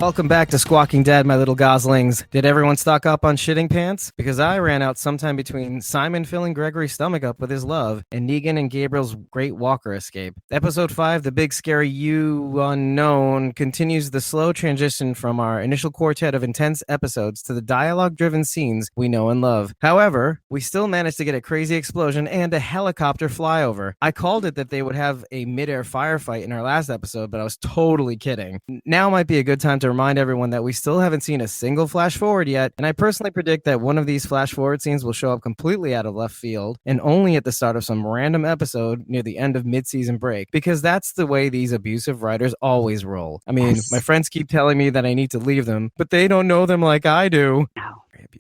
Welcome back to Squawking Dead, my little goslings. Did everyone stock up on shitting pants? Because I ran out sometime between Simon filling Gregory's stomach up with his love and Negan and Gabriel's great walker escape. Episode 5, The Big Scary You Unknown, continues the slow transition from our initial quartet of intense episodes to the dialogue-driven scenes we know and love. However, we still managed to get a crazy explosion and a helicopter flyover. I called it that they would have a mid-air firefight in our last episode, but I was totally kidding. Now might be a good time to remind everyone that we still haven't seen a single flash forward yet, and I personally predict that one of these flash forward scenes will show up completely out of left field and only at the start of some random episode near the end of mid-season break, because that's the way these abusive writers always roll. I mean, my friends keep telling me that I need to leave them, but they don't know them like I do.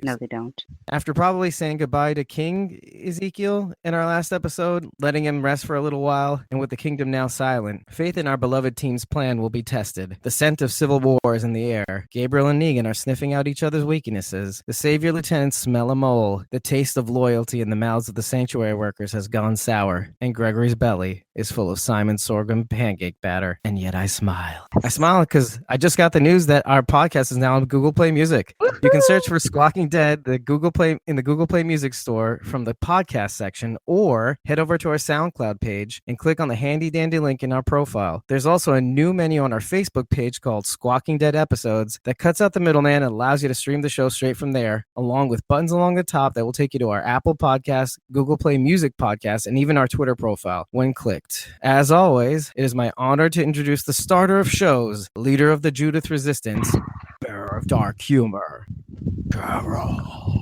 No, they don't. After probably saying goodbye to King Ezekiel in our last episode, letting him rest for a little while, and with the kingdom now silent, faith in our beloved team's plan will be tested. The scent of civil war is in the air. Gabriel and Negan are sniffing out each other's weaknesses. The savior lieutenants smell a mole. The taste of loyalty in the mouths of the sanctuary workers has gone sour, and Gregory's belly is full of Simon sorghum pancake batter. And yet I smile. I smile because I just got the news that our podcast is now on Google Play Music. Woo-hoo! You can search for Squawking Dead, the Google Play Music store from the podcast section, or head over to our SoundCloud page and click on the handy dandy link in our profile. There's also a new menu on our Facebook page called Squawking Dead Episodes that cuts out the middleman and allows you to stream the show straight from there, along with buttons along the top that will take you to our Apple Podcast, Google Play Music podcast, and even our Twitter profile when clicked. As always, it is my honor to introduce the starter of shows, leader of the Judith Resistance, bearer of dark humor, Gabriel.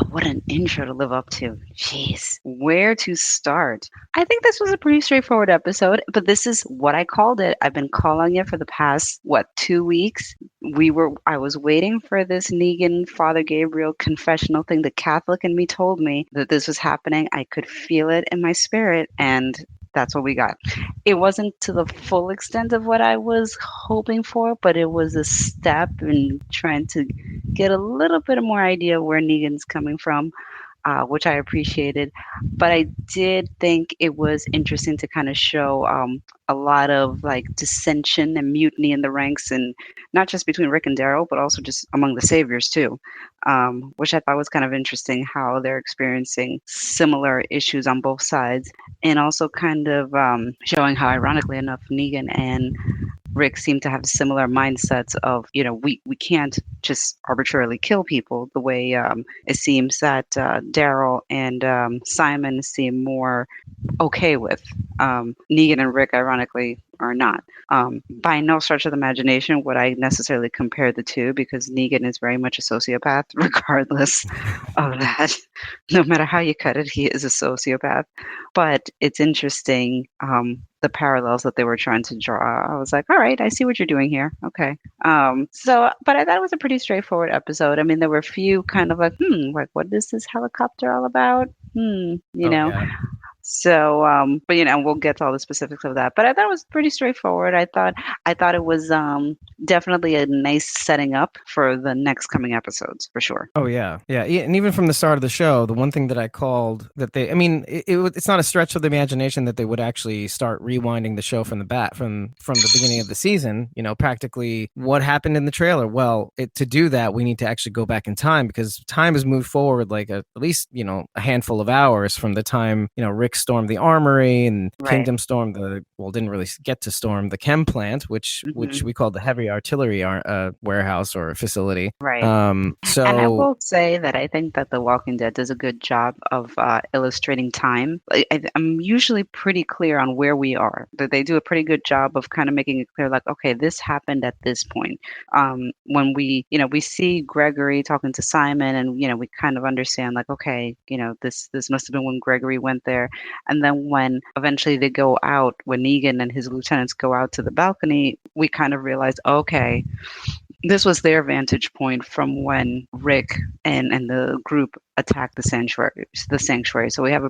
What an intro to live up to. Jeez. Where to start? I think this was a pretty straightforward episode, but this is what I called it. I've been calling it for the past, 2 weeks? I was waiting for this Negan, Father Gabriel confessional thing. The Catholic in me told me that this was happening. I could feel it in my spirit, and that's what we got. It wasn't to the full extent of what I was hoping for, but it was a step in trying to get a little bit more idea where Negan's coming from, which I appreciated. But I did think it was interesting to kind of show a lot of like dissension and mutiny in the ranks, and not just between Rick and Daryl, but also just among the saviors too, which I thought was kind of interesting how they're experiencing similar issues on both sides, and also kind of showing how, ironically enough, Negan and Rick seem to have similar mindsets of, we can't just arbitrarily kill people the way it seems that Daryl and Simon seem more okay with. Negan and Rick, ironically, are not. By no stretch of the imagination would I necessarily compare the two, because Negan is very much a sociopath, regardless of that. No matter how you cut it, he is a sociopath. But it's interesting, the parallels that they were trying to draw. I was like, all right, I see what you're doing here. Okay. But I thought it was a pretty straightforward episode. I mean, there were a few kind of like, what is this helicopter all about? Yeah. So, but we'll get to all the specifics of that. But I thought it was pretty straightforward. I thought it was definitely a nice setting up for the next coming episodes, for sure. Oh yeah. And even from the start of the show, the one thing that I called that it's not a stretch of the imagination that they would actually start rewinding the show from the beginning of the season. Practically what happened in the trailer. Well, to do that, we need to actually go back in time, because time has moved forward like at least a handful of hours from the time Rick stormed the armory and Right. Kingdom stormed didn't really get to storm the chem plant, which we called the heavy artillery warehouse or facility. Right. So, and I will say that I think that The Walking Dead does a good job of illustrating time. I'm usually pretty clear on where we are. That they do a pretty good job of kind of making it clear, like, okay, this happened at this point. When we see Gregory talking to Simon, and we kind of understand, like, okay, this must have been when Gregory went there. And then when eventually they go out, when Negan and his lieutenants go out to the balcony, we kind of realize, okay, This was their vantage point from when Rick and the group attacked the sanctuary. So we have a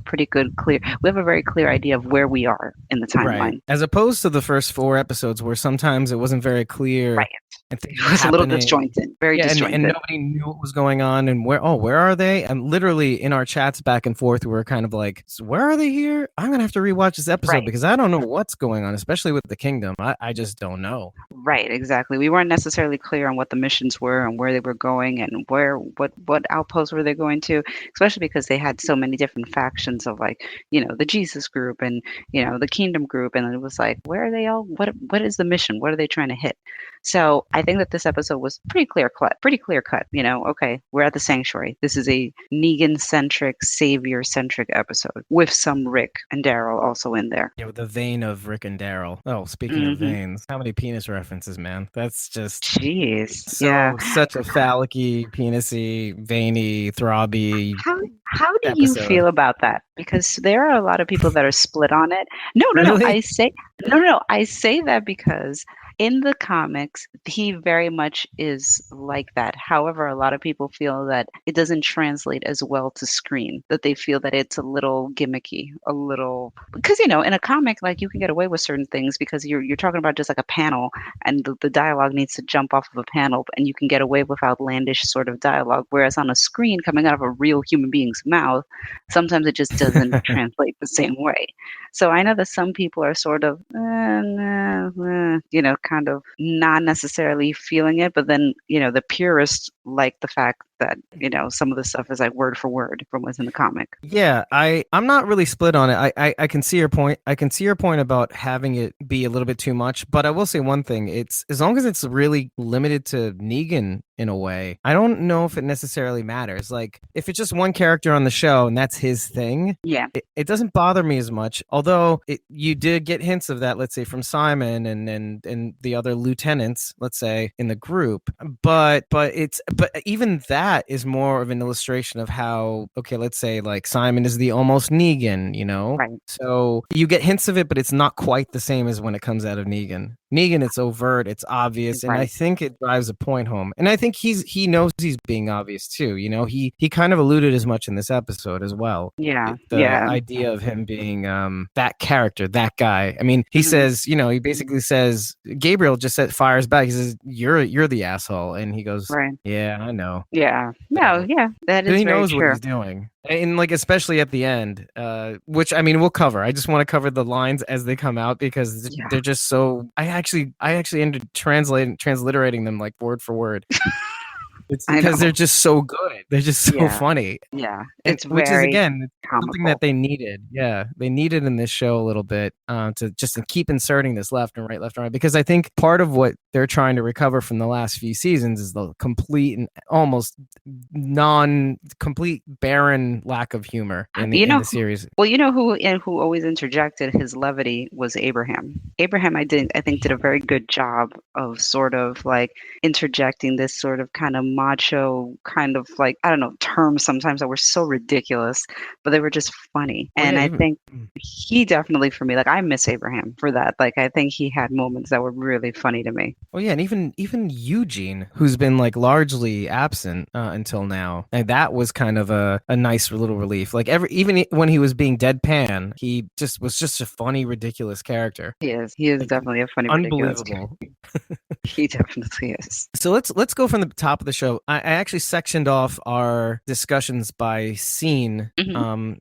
very clear idea of where we are in the Right. timeline. As opposed to the first 4 episodes where sometimes it wasn't very clear Right. and things It were was a little happening. disjointed, very Yeah, and disjointed. nobody knew what was going on and where are they? And literally in our chats back and forth, we were kind of like, so where are they here? I'm gonna have to rewatch this episode Right. because I don't know what's going on, especially with the kingdom. I just don't know. Right, exactly. We weren't necessarily clear on what the missions were and where they were going and what outposts were they going to, especially because they had so many different factions of like, the Jesus group and, the Kingdom group, and it was like, where are they all? What is the mission? What are they trying to hit? So I think that this episode was pretty clear cut. Okay, we're at the sanctuary. This is a Negan centric, savior centric episode with some Rick and Daryl also in there. Yeah, with the vein of Rick and Daryl. Oh, speaking of Hmm. veins, how many penis references, man? That's just Jeez, yeah. such a phallic-y, penis-y, veiny, throbby How how do you episode. feel about that? Because there are a lot of people that are split on it. No, no, no. Really? I say that because in the comics, he very much is like that. However, a lot of people feel that it doesn't translate as well to screen, that they feel that it's a little gimmicky, a little because in a comic, like you can get away with certain things because you're talking about just like a panel and the dialogue needs to jump off of a panel and you can get away with outlandish sort of dialogue. Whereas on a screen coming out of a real human being's mouth, sometimes it just doesn't translate the same way. So I know that some people are sort of, nah, kind of not necessarily feeling it, but then, the purists like the fact that, some of the stuff is like word for word from what's in the comic. Yeah, I'm not really split on it. I can see your point. I can see your point about having it be a little bit too much, but I will say one thing. It's as long as it's really limited to Negan in a way, I don't know if it necessarily matters. Like if it's just one character on the show and that's his thing, Yeah, it doesn't bother me as much. Although you did get hints of that, let's say from Simon and the other lieutenants, let's say in the group. But even that is more of an illustration of how, okay, let's say like Simon is the Almost-Negan, you know? right, So you get hints of it, but it's not quite the same as when it comes out of Negan. Negan, it's overt, it's obvious, and I right. think it drives a point home. And I think he knows he's being obvious too. You know, he kind of alluded as much in this episode as well. Yeah, The yeah. idea of him being that character, that guy. I mean, he Mhm. says, he basically says Gabriel just fires back. He says, "You're the asshole," and he goes, Right. "Yeah, I know." Yeah. No, So yeah, that so is he very knows what true. he's doing. And like especially at the end, which I mean we'll cover. I just want to cover the lines as they come out because Yeah, they're just so. I actually ended transliterating them like word for word. It's I because they're know. just so good. They're just so Yeah, funny. yeah. And It's which is very again something that comical. they needed. Yeah, they needed in this show a little bit to just keep inserting this left and right. Because I think part of what they're trying to recover from the last few seasons is the complete and almost non-complete barren lack of humor in the You in know, the series. well, you know who always interjected his levity was Abraham. Abraham, I think, did a very good job of sort of like interjecting this sort of kind of macho kind of like I don't know terms sometimes that were so ridiculous, but they were just funny. Oh And yeah, I even think he definitely for me, like I miss Abraham for that. Like I think he had moments that were really funny to me. oh yeah, and even Eugene, who's been like largely absent until now, and that was kind of a nice little relief. Like when he was being deadpan, he just was just a funny, ridiculous character. He is Like definitely a funny, ridiculous. unbelievable. He definitely is. So let's go from the top of the show. I actually sectioned off our discussions by scene, Hmm.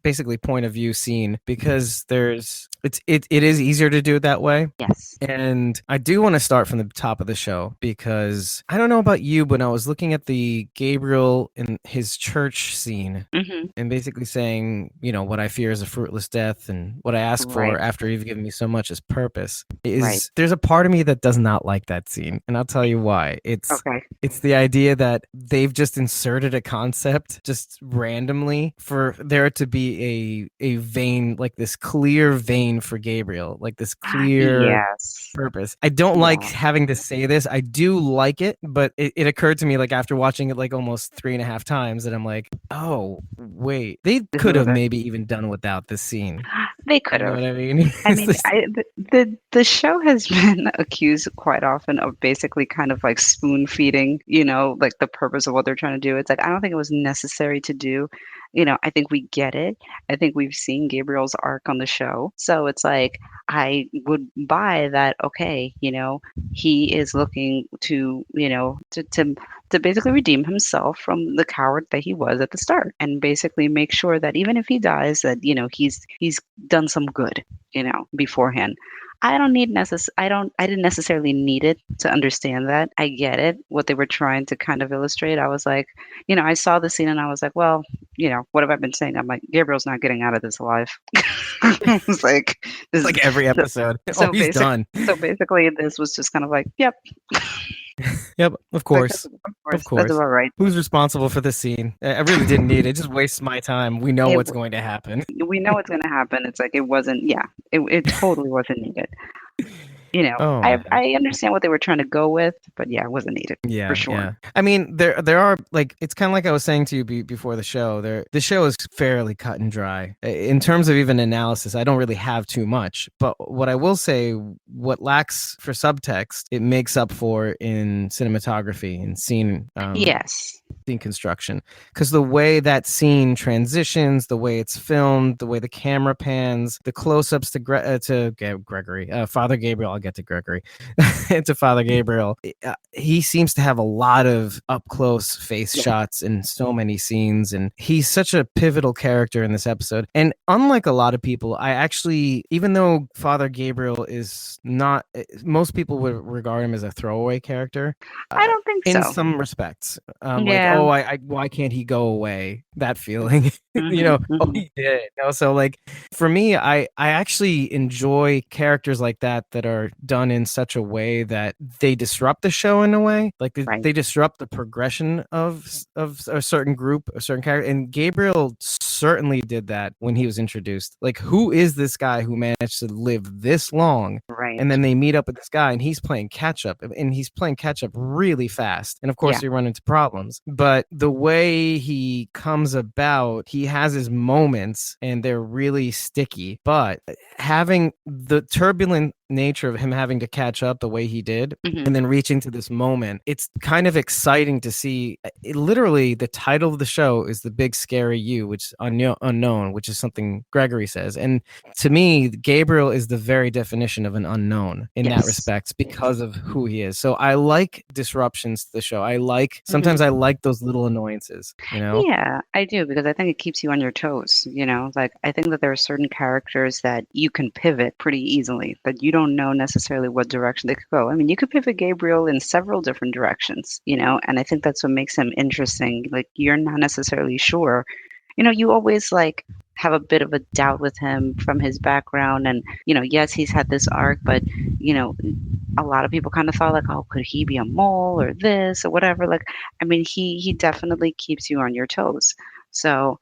basically point of view scene because it is easier to do it that way. Yes. And I do want to start from the top of the show because I don't know about you, but I was looking at the Gabriel in his church scene Hmm. and basically saying, what I fear is a fruitless death and what I ask for Right. after you've given me so much is purpose. Right. There's a part of me that does not like that scene, and I'll tell you why. Okay. It's the idea that they've just inserted a concept just randomly for there to be a vein, like this clear vein for Gabriel, like this clear Yes. purpose. I don't like Yeah. having to say this. I do like it, but it occurred to me like after watching it like almost 3.5 times that I'm like, oh wait, they This is could what have I maybe even done without this scene. They could You know have. what I mean? I It's mean, just- the show has been accused quite often of basically kind of like spoon feeding, like the purpose of what they're trying to do. It's like I don't think it was necessary to do. I think we get it. I think we've seen Gabriel's arc on the show. So it's like I would buy that, okay, he is looking to basically redeem himself from the coward that he was at the start and basically make sure that even if he dies that, he's done some good, beforehand. I didn't necessarily need it to understand that. I get it, what they were trying to kind of illustrate. I was like, I saw the scene and I was like, well, what have I been saying? I'm like, Gabriel's not getting out of this alive. I was like, this like every so, episode. Oh, so he's basic done. so basically this was just kind of like, yep. Yep, of Like, course. of Of course, that's course. about right. Who's responsible for this scene? I really didn't need it. It just wastes my time. We know It, what's going to happen. we know what's going to happen. It's like it wasn't, yeah, it totally wasn't needed. Oh man. I understand what they were trying to go with, but yeah, it wasn't needed for Yeah, sure. yeah. I mean, there are like it's kind of like I was saying to you before the show. The show is fairly cut and dry in terms of even analysis. I don't really have too much, but what I will say, what lacks for subtext, it makes up for in cinematography and Yes. scene construction, because the way that scene transitions, the way it's filmed, the way the camera pans, the close-ups to Gregory, Father Gabriel. I'll get to Gregory, to Father Gabriel. He seems to have a lot of up close face Yeah. shots in so many scenes, and he's such a pivotal character in this episode. And unlike a lot of people, I actually, even though Father Gabriel is not, most people would regard him as a throwaway character. I don't think In so. some respects, like, Yeah. oh, why can't he go away? That feeling, Hmm. oh, Hmm. he did. So like for me, I actually enjoy characters like that are done in such a way that they disrupt the show in a way, like Right. they disrupt the progression of a certain group, a certain character. And Gabriel certainly did that when he was introduced. Like, who is this guy who managed to live this long? Right. And then they meet up with this guy and he's playing catch up, and he's playing catch up really fast. And of course, Yeah. they run into problems. But the way he comes about, he has his moments and they're really sticky. But having the turbulent nature of him having to catch up the way he did Hmm. and then reaching to this moment, it's kind of exciting to see. Literally, the title of the show is The Big Scary You, which is unknown, which is something Gregory says. And to me, Gabriel is the very definition of an unknown in that Yes. respect because of who he is. So I like disruptions to the show. Hmm. Sometimes I like those little annoyances, Yeah, I do because I think it keeps you on your toes, Like I think that there are certain characters that you can pivot pretty easily, that you don't know necessarily what direction they could go. I mean, you could pivot Gabriel in several different directions, and I think that's what makes him interesting. Like you're not necessarily sure. You always like have a bit of a doubt with him from his background and yes, he's had this arc, but you know, a lot of people kind of thought like, oh, could he be a mole or this or whatever? Like, I mean, he definitely keeps you on your toes. So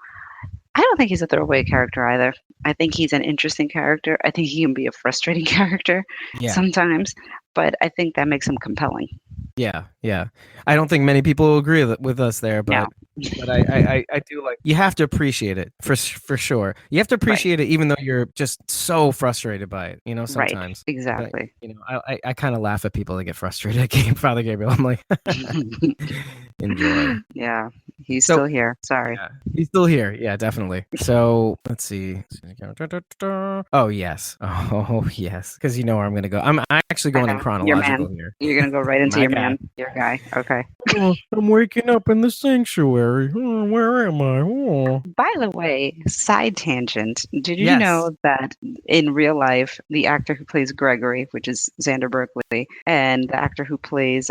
I don't think he's a throwaway character either. I think he's an interesting character. I think he can be a frustrating character Yeah. sometimes, but I think that makes him compelling. Yeah, yeah. I don't think many people will agree with us there, No, but I do like, you have to appreciate it for sure. You have to right, appreciate it even though you're just so frustrated by it, right, sometimes. But exactly. I kind of laugh at people that get frustrated at Father Gabriel. I'm like, enjoy. Yeah, he's So still here. Sorry. yeah, he's still here. Yeah, definitely. So let's see. Oh yes. Oh yes. Because you know where I'm gonna go. I'm actually going in Your man. chronological here. You're gonna go right into My your guy. man, your guy. Okay. Oh, I'm waking up in the sanctuary. Oh, where am I? Oh. By the way, side tangent. Did you Yes. know that in real life, the actor who plays Gregory, which is Xander Berkeley, and the actor who plays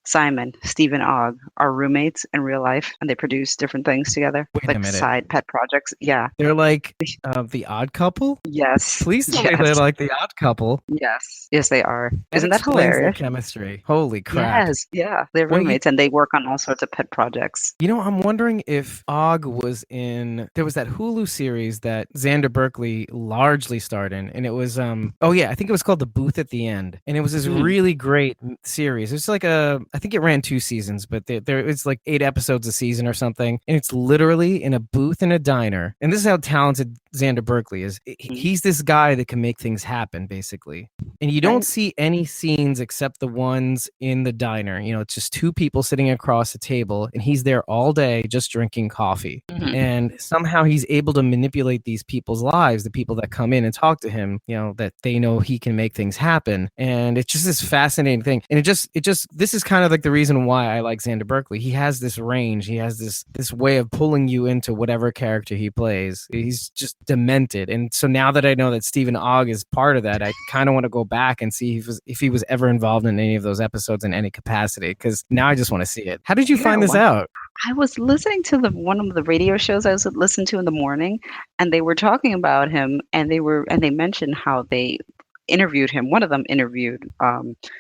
Simon, Stephen Ogg, are roommates in real life, and they produce different things together, Wait a like minute. side pet projects. Yeah. They're like the Odd Couple. Yes. Please tell me Yes. they're like the Odd Couple. Yes. Yes, they are. That Isn't that explains their hilarious? chemistry. Holy crap. Yes. Yeah. They're Well, roommates, and they work on all sorts of pet projects. I'm wondering if Ogg was in. There was that Hulu series that Xander Berkeley largely starred in, and it was oh yeah, I think it was called The Booth at the End, and it was this Mm. really great series. It's like I think it ran 2 seasons, but there it's like 8 episodes a season or something, and it's literally in a booth in a diner. And this is how talented Xander Berkeley is. Mhm. He's this guy that can make things happen, basically. And you don't Right. see any scenes except the ones in the diner. It's just two people sitting across a table, and he's there all day just drinking coffee. Mhm. And somehow he's able to manipulate these people's lives, the people that come in and talk to him, that they know he can make things happen. And it's just this fascinating thing. And this is kind of like the reason why I like Xander Berkeley. He has this range. He has this way of pulling you into whatever character he plays. He's just demented. And so now that I know that Stephen Ogg is part of that, I kind of want to go back and see if he was ever involved in any of those episodes in any capacity, because now I just want to see it. How did you find this out? I was listening to one of the radio shows I was listening to in the morning, and they were talking about him, and they mentioned how they interviewed him. One of them interviewed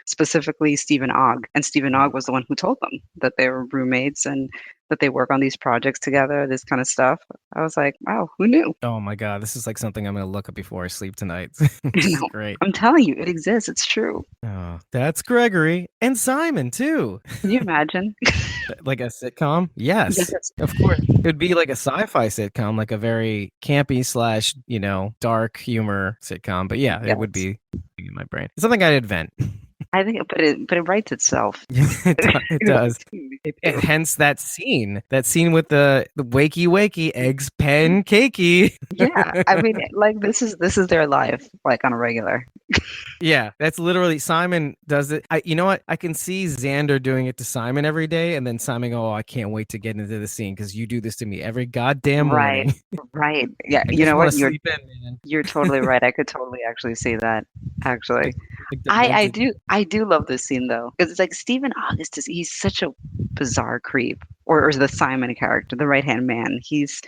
specifically Stephen Ogg, and Stephen Ogg was the one who told them that they were roommates and that they work on these projects together, this kind of stuff. I was like, wow, who knew? Oh my God, this is like something I'm going to look up before I sleep tonight. You This is know, great. I'm telling you, it exists. It's true. Oh, that's Gregory and Simon too. Can you imagine? Like a sitcom? Yes, Yes. of course. It would be like a sci-fi sitcom, like a very campy slash, dark humor sitcom. But yeah, it would Yes. be in my brain. It's something I'd invent. I think, but it writes itself. It does. Hence that scene with the wakey eggs pancakey. Yeah, I mean, like this is their life, like on a regular. Yeah, that's literally Simon does it. You know what? I can see Xander doing it to Simon every day, and then Simon, oh, I can't wait to get into the scene because you do this to me every goddamn Right, morning. right. Yeah, I you just know want what? to sleep in, man. You're totally right. I could totally actually see that. Actually, Like I demented. I do love this scene though, because it's like Stephen August is he's such a bizarre creep, or the Simon character, the right hand man. He's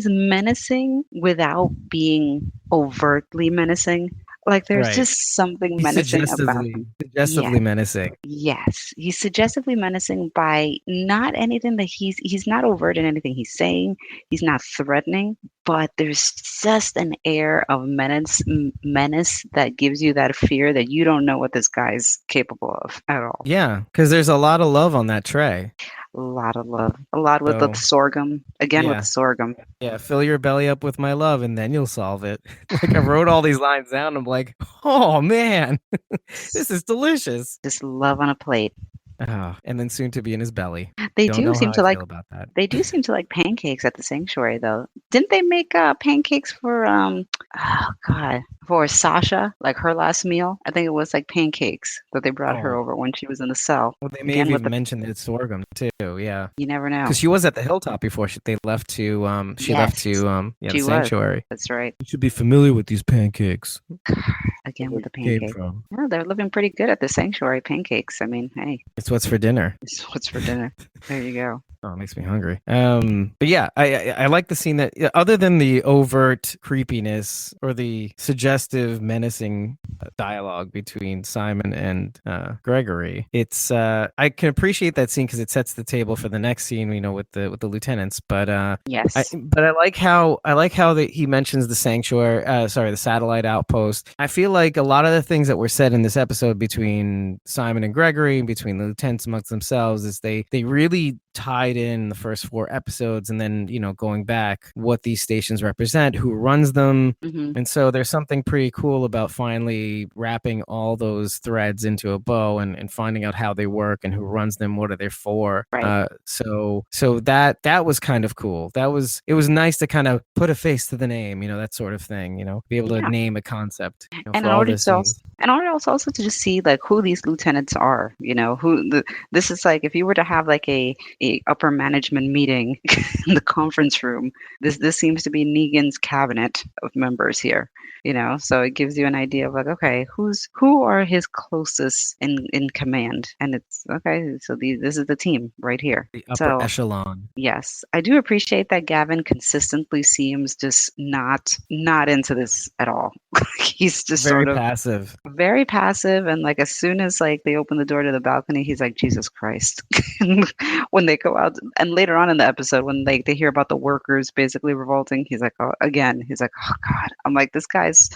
menacing without being overtly menacing. Like there's Right. just something He's menacing about him. suggestively menacing. Yes, he's suggestively menacing by not anything that he's not overt in anything he's saying. He's not threatening, but there's just an air of menace that gives you that fear that you don't know what this guy's capable of at all. Yeah, because there's a lot of love on that tray. A lot of love, a lot with the So sorghum. Again with the yeah, sorghum. yeah. Fill your belly up with my love, and then you'll solve it. Like I wrote all these lines down. I'm like, oh man, this is delicious. Just love on a plate. Oh, and then soon to be in his belly. They Don't do know how seem I to like feel about that. They do seem to like pancakes at the sanctuary, though. Didn't they make pancakes for oh God, for Sasha, like her last meal? I think it was like pancakes that they brought her Oh, over when she was in the cell. well, they may have Again with even the mentioned that it's sorghum too. Yeah, you never know. because she was at the hilltop before they left to Yes, the she was. sanctuary. That's right. You should be familiar with these pancakes. Again Where with the they came pancakes. from. Yeah, they're living pretty good at the sanctuary pancakes. I mean, hey, It's what's for dinner. it's what's for dinner. There you go. Oh, it makes me hungry. But yeah, I like the scene that other than the overt creepiness or the suggestive, menacing dialogue between Simon and Gregory, it's I can appreciate that scene because it sets the table for the next scene. With the lieutenants. But Yes. I like how that he mentions the sanctuary. Sorry, the satellite outpost. I feel like a lot of the things that were said in this episode between Simon and Gregory, and between the lieutenants amongst themselves, is they really tied in the first 4 episodes, and then going back what these stations represent, who runs them. Hmm. And so there's something pretty cool about finally wrapping all those threads into a bow, and finding out how they work and who runs them, what are they for. Right. So that was kind of cool. It was nice to kind of put a face to the name, that sort of thing, be able to Yeah. name a concept, And for in all order the to scenes. also to just see like who these lieutenants are, this is like if you were to have like a upper management meeting in the conference room, this seems to be Negan's cabinet of members here, so it gives you an idea of like, okay, who are his closest in command, and it's okay, so this is the team right here. The upper So echelon. yes, I do appreciate that Gavin consistently seems just not into this at all. He's just Very sort of passive. very passive, and like as soon as like they open the door to the balcony, he's like, Jesus Christ. And when they go out, and later on in the episode when they hear about the workers basically revolting, he's like, oh, again, he's like, oh God. I'm like, this guy is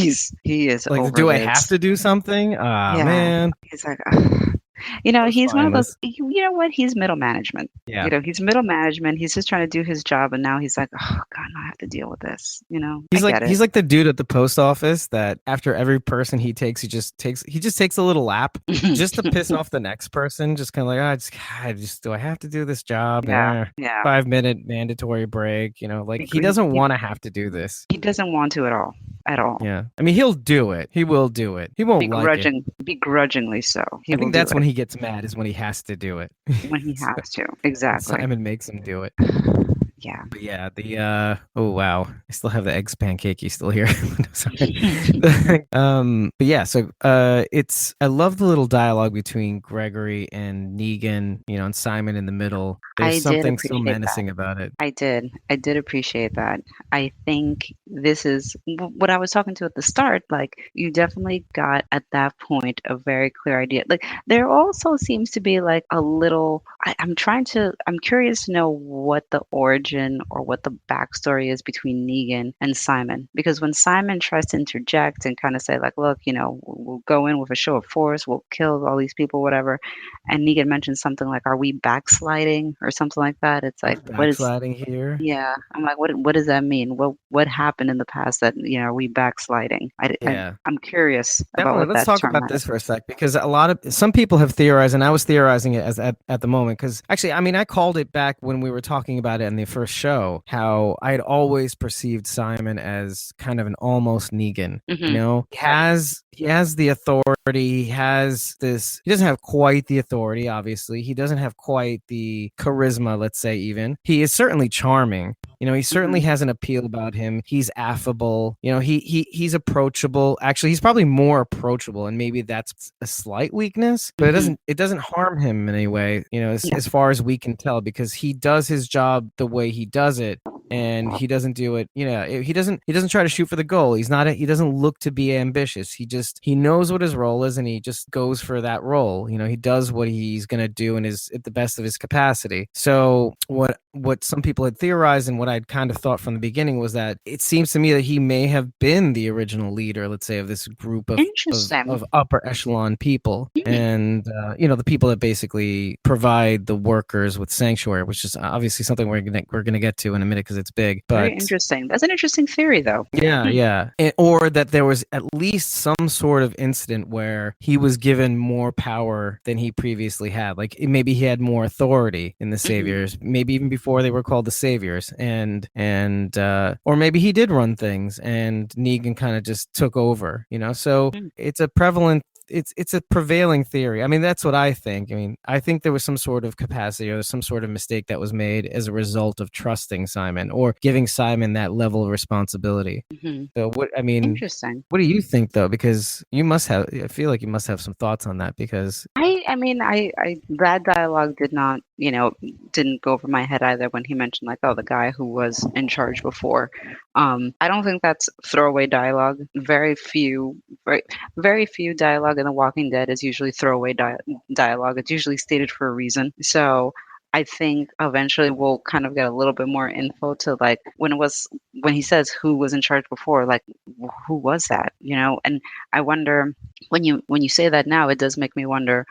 just he is Like, over do I it. have to do something? Ah, Yeah, man. he's like, ugh. I was He's one of those, spineless. you know what? He's middle management. Yeah. He's middle management. He's just trying to do his job. And now he's like, oh, God, now I have to deal with this. I get it. He's like the dude at the post office that after every person he just takes a little lap just to piss off the next person. Just kind of like, I just do I have to do this job? Yeah. Yeah. 5 minute mandatory break. Like he Agree. doesn't want to have to do this. He doesn't want to at all. At all. Yeah, I mean he'll do it. He will do it. He won't like it. Begrudgingly so. He I will think do that's when it he gets mad is when he has to do it. when he So, has to. Exactly. Simon makes him do it. Yeah. But yeah, oh wow, I still have the eggs pancakey still here. Sorry. But yeah, so it's I love the little dialogue between Gregory and Negan, and Simon in the middle. There's I did something so appreciate that. menacing about it. I did. I did appreciate that. I think this is what I was talking to at the start. Like, you definitely got at that point a very clear idea. Like, there also seems to be like a little. I'm curious to know what the origin or what the backstory is between Negan and Simon. Because when Simon tries to interject and kind of say, like, look, we'll go in with a show of force, we'll kill all these people, whatever. And Negan mentions something like, are we backsliding or something like that? It's We're like, what is backsliding here. yeah, I'm like, what does that mean? What happened in the past that are we backsliding? Yeah. I'm curious about Definitely. what Let's that talk term about meant. this for a sec because some people have theorized, and I was theorizing it at the moment because actually, I mean, I called it back when we were talking about it in the first show. How I had always perceived Simon as kind of an almost Negan. Hmm. He has the authority. He has this. He doesn't have quite the authority. Obviously, he doesn't have quite the charisma. Let's say even he is certainly charming. He certainly Hmm. has an appeal about him. He's affable. He's approachable. Actually, he's probably more approachable, and maybe that's a slight weakness, but it Hmm. doesn't harm him in any way, Yeah. as far as we can tell, because he does his job the way he does it. And he doesn't do it, he doesn't try to shoot for the goal. He doesn't look to be ambitious. He knows what his role is and he just goes for that role. He does what he's going to do and is at the best of his capacity. So what some people had theorized and what I'd kind of thought from the beginning was that it seems to me that he may have been the original leader, let's say, of this group Interesting. of upper echelon people, Hmm. and the people that basically provide the workers with sanctuary, which is obviously something we're gonna get to in a minute because it's big. Very But interesting. That's an interesting theory, though. yeah, Hmm. yeah. Or that there was at least some sort of incident where he was given more power than he previously had. Like maybe he had more authority in the Hmm. Saviors, maybe even before they were called the Saviors, and or maybe he did run things and Negan kind of just took over. So it's a prevalent. It's a prevailing theory. I mean, that's what I think. I mean, I think there was some sort of capacity or some sort of mistake that was made as a result of trusting Simon or giving Simon that level of responsibility. Hmm. So what I mean, Interesting. what do you think though? Because I feel like you must have some thoughts on that because I mean, that dialogue didn't go over my head either when he mentioned like, oh, the guy who was in charge before. I don't think that's throwaway dialogue. Very few dialogue in The Walking Dead is usually throwaway dialogue. It's usually stated for a reason. So I think eventually we'll kind of get a little bit more info to like when he says who was in charge before, like who was that, And I wonder when you say that now, it does make me wonder,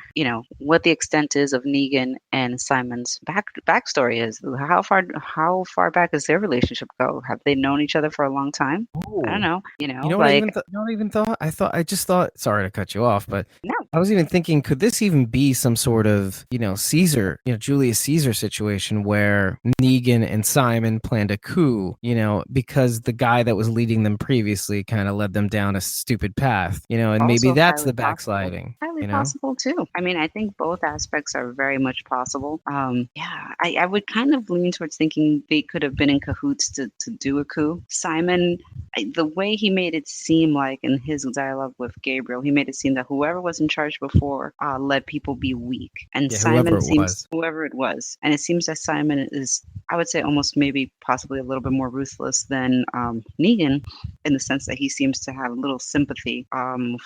what the extent is of Negan and Simon's backstory is. How far back does their relationship go? Have they known each other for a long time? I don't oh, know. you know what I Like even thought? You know what I even thought? I just thought. Sorry to cut you off, but no. I was even thinking, could this even be some sort of, Caesar, Julius Caesar situation where Negan and Simon planned a coup, because the guy that was leading them previously kind of led them down a stupid path, and maybe Also that's highly the possible. backsliding, Highly possible too. I mean, I think both aspects are very much possible. Yeah, I would kind of lean towards thinking they could have been in cahoots to do a coup. Simon, the way he made it seem like in his dialogue with Gabriel, he made it seem that whoever was in charge before let people be weak, and Yeah, whoever Simon it seems was. whoever it was, and it seems that Simon is, I would say, almost maybe possibly a little bit more ruthless than Negan, in the sense that he seems to have a little sympathy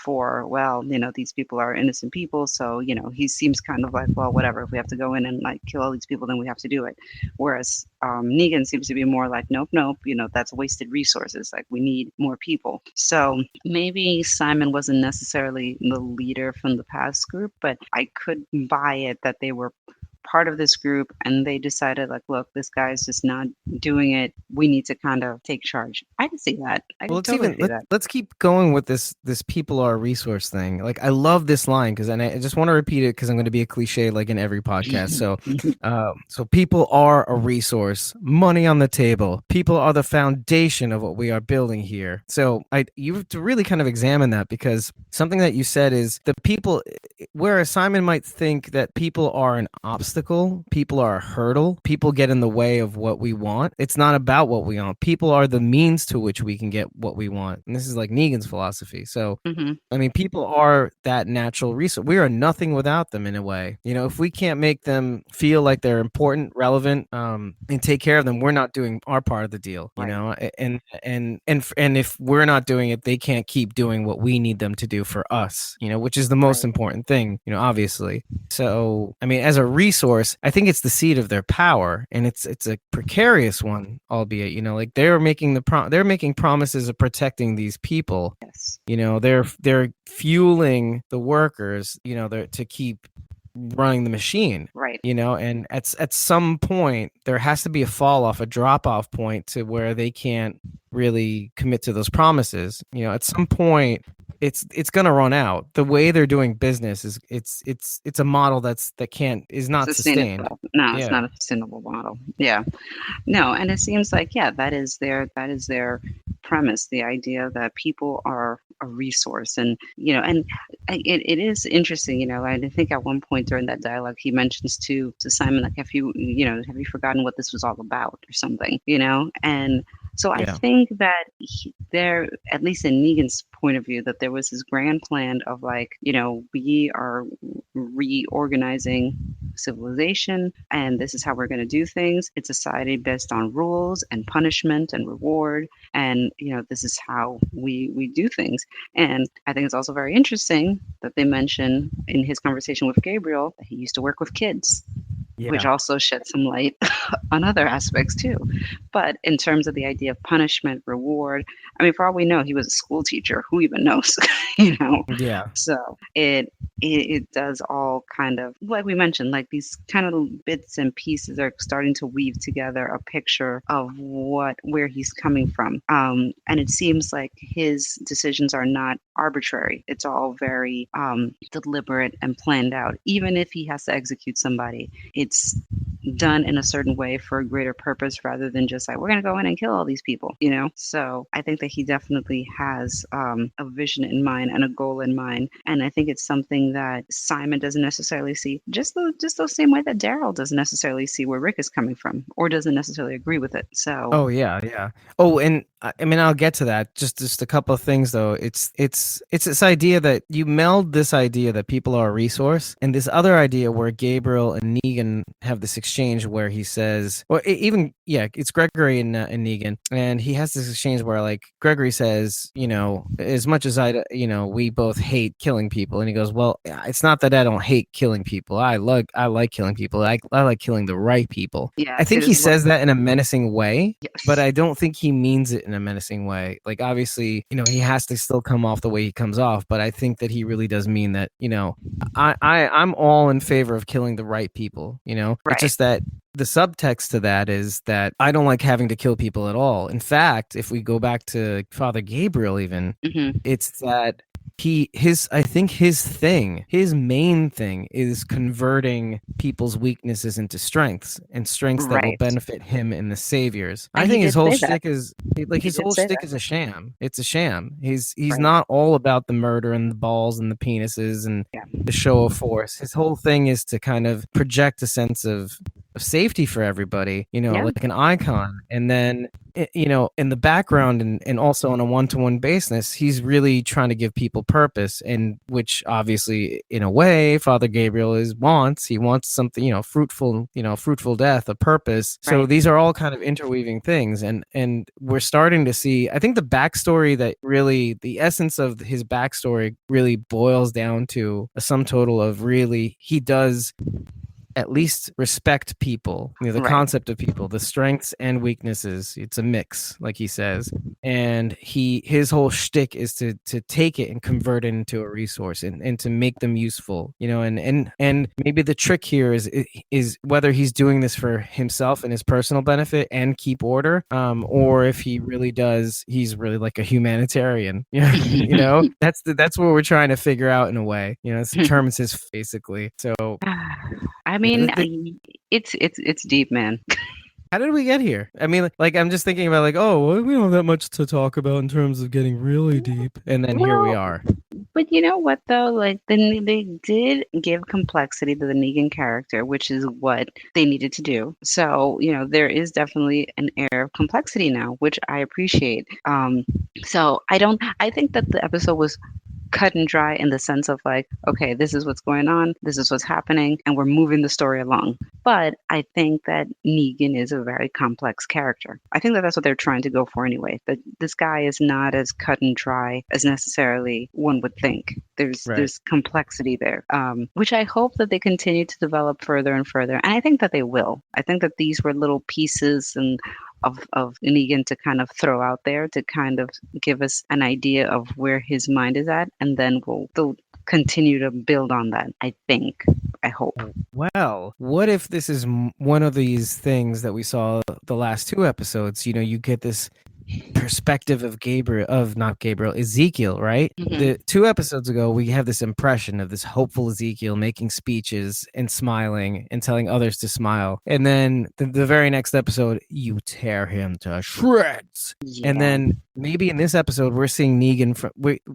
for, well, these people are innocent people, so he seems kind of like, well, whatever, if we have to go in and like kill all these people, then we have to do it. Whereas Negan seems to be more like, nope, nope, that's wasted resources. Like, we need more people. So maybe Simon wasn't necessarily the leader from the past group, but I could buy it that they were part of this group and they decided, like, look, this guy's just not doing it. We need to kind of take charge. I can see that. I Well, can totally see that. let's keep going with this people are a resource thing. Like I love this line because I just want to repeat it because I'm going to be a cliche like in every podcast. So people are a resource, money on the table. People are the foundation of what we are building here. So you have to really kind of examine that because something that you said is the people, where Simon might think that people are an obstacle, people are a hurdle, people get in the way of what we want. It's not about what we want. People are the means to which we can get what we want. And this is like Negan's philosophy. So, I mean, people are that natural resource. We are nothing without them in a way. If we can't make them feel like they're important, relevant, and take care of them, we're not doing our part of the deal, and if we're not doing it, they can't keep doing what we need them to do for us, which is the most important thing, obviously. So, I mean, as a resource, I think it's the seat of their power, and it's a precarious one, albeit, like they're making they're making promises of protecting these people. Yes. They're fueling the workers, they're to keep running the machine, right? And at some point there has to be a fall off, a drop off point to where they can't really commit to those promises. At some point it's going to run out. The way they're doing business is it's a model that is not sustained. No, it's not a sustainable model. Yeah. No, and it seems like, that is their premise, the idea that people are a resource. And it is interesting. I think at one point during that dialogue he mentions to Simon, like, have you forgotten what this was all about or something, and so I think that there, at least in Negan's point of view, that there was this grand plan of, like, we are reorganizing civilization and this is how we're going to do things. It's a society based on rules and punishment and reward, and this is how we do things. And I think it's also very interesting that they mention in his conversation with Gabriel that he used to work with kids. Which also sheds some light on other aspects too. But in terms of the idea of punishment, reward, I mean, for all we know, he was a school teacher. Who even knows? Yeah. So it does all kind of, like we mentioned, like these kind of bits and pieces are starting to weave together a picture of where he's coming from. And it seems like his decisions are not arbitrary. It's all very deliberate and planned out. Even if he has to execute somebody, it's done in a certain way for a greater purpose rather than just like, we're going to go in and kill all these people, So I think that he definitely has a vision in mind and a goal in mind. And I think it's something that Simon doesn't necessarily see, just the same way that Daryl doesn't necessarily see where Rick is coming from or doesn't necessarily agree with it. So. Oh, yeah. Oh, and I mean, I'll get to that. Just a couple of things, though. It's this idea that you meld this idea that people are a resource and this other idea where Gabriel and Negan have this exchange where he says, or even, it's Gregory and Negan, and he has this exchange where, like, Gregory says, as much as we both hate killing people, and he goes, well, it's not that I don't hate killing people. I like killing people. I like killing the right people. Yeah, I think he says that in a menacing way, but I don't think he means it in a menacing way. Like, obviously, he has to still come off the way he comes off, but I think that he really does mean that, I'm all in favor of killing the right people, Right. It's just that the subtext to that is that I don't like having to kill people at all. In fact, if we go back to Father Gabriel even, it's that his main thing is converting people's weaknesses into strengths and strengths that will benefit him and the saviors. And I think his whole shtick is a sham. It's a sham. He's not all about the murder and the balls and the penises and the show of force. His whole thing is to kind of project a sense of safety for everybody, like an icon. And then, in the background and also on a one-to-one basis, he's really trying to give people purpose, and which obviously, in a way, Father Gabriel wants something, fruitful death, a purpose. Right. So these are all kind of interweaving things, and we're starting to see, I think the backstory that really, the essence of his backstory really boils down to a sum total of really, he does at least respect people, the Right. concept of people, the strengths and weaknesses. It's a mix, like he says. And his whole shtick is to take it and convert it into a resource and to make them useful, and maybe the trick here is whether he's doing this for himself and his personal benefit and keep order, or if he's really like a humanitarian. That's what we're trying to figure out in a way. This determines his basically. So I yeah, mean, it's deep, man. how did we get here? I mean, like I'm just thinking about like, oh, well, we don't have that much to talk about in terms of getting really deep, and then here we Well, are. but you know what though? Like they did give complexity to the Negan character, which is what they needed to do. So, there is definitely an air of complexity now, which I appreciate. So I think that the episode was cut and dry in the sense of like, okay, this is what's going on, this is what's happening, and we're moving the story along. But I think that Negan is a very complex character. I think that that's what they're trying to go for anyway. That this guy is not as cut and dry as necessarily one would think. Right. There's complexity there, which I hope that they continue to develop further and further. And I think that they will. I think that these were little pieces and of Negan to kind of throw out there to kind of give us an idea of where his mind is at, and then they'll continue to build on that. I think. I hope. Well, what if this is one of these things that we saw the last two episodes? You get this perspective of not Gabriel, Ezekiel, right? Hmm. The 2 episodes ago, we have this impression of this hopeful Ezekiel making speeches and smiling and telling others to smile. And then the very next episode, you tear him to shreds. And Yeah. then maybe in this episode, we're seeing Negan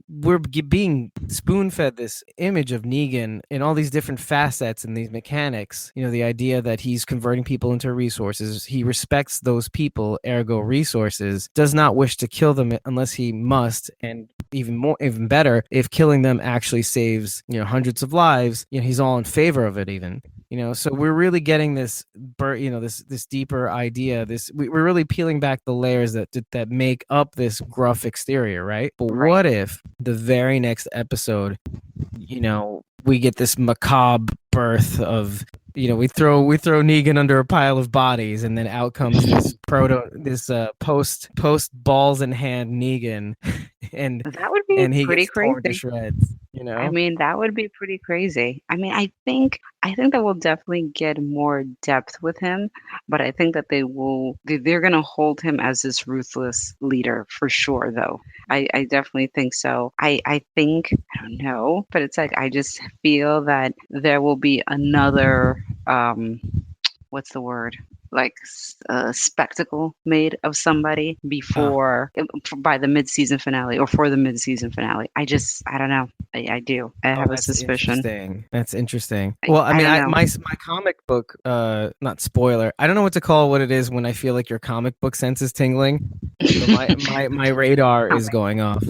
we're being spoon fed this image of Negan in all these different facets and these mechanics. The idea that he's converting people into resources. He respects those people, ergo resources, does not wish to kill them unless he must, and even better, if killing them actually saves hundreds of lives, he's all in favor of it even. So we're really getting this this deeper idea. We're really peeling back the layers that make up this gruff exterior, right? But Right. what if the very next episode, we get this macabre birth of, we throw Negan under a pile of bodies, and then out comes this post balls in hand Negan, and That would be he pretty gets torn to crazy. shreds. I mean, that would be pretty crazy. I mean, I think that we'll definitely get more depth with him, but I think that they're gonna hold him as this ruthless leader for sure, though. I definitely think so. I think, I don't know, but it's like I just feel that there will be another what's the word? Like spectacle made of somebody by the mid-season finale or for the mid-season finale. I don't know. I do. I Oh, have a that's suspicion. interesting. That's interesting. I, Well, I I mean, don't know. my comic book, not spoiler. I don't know what to call what it is when I feel like your comic book sense is tingling. So my radar All is going off.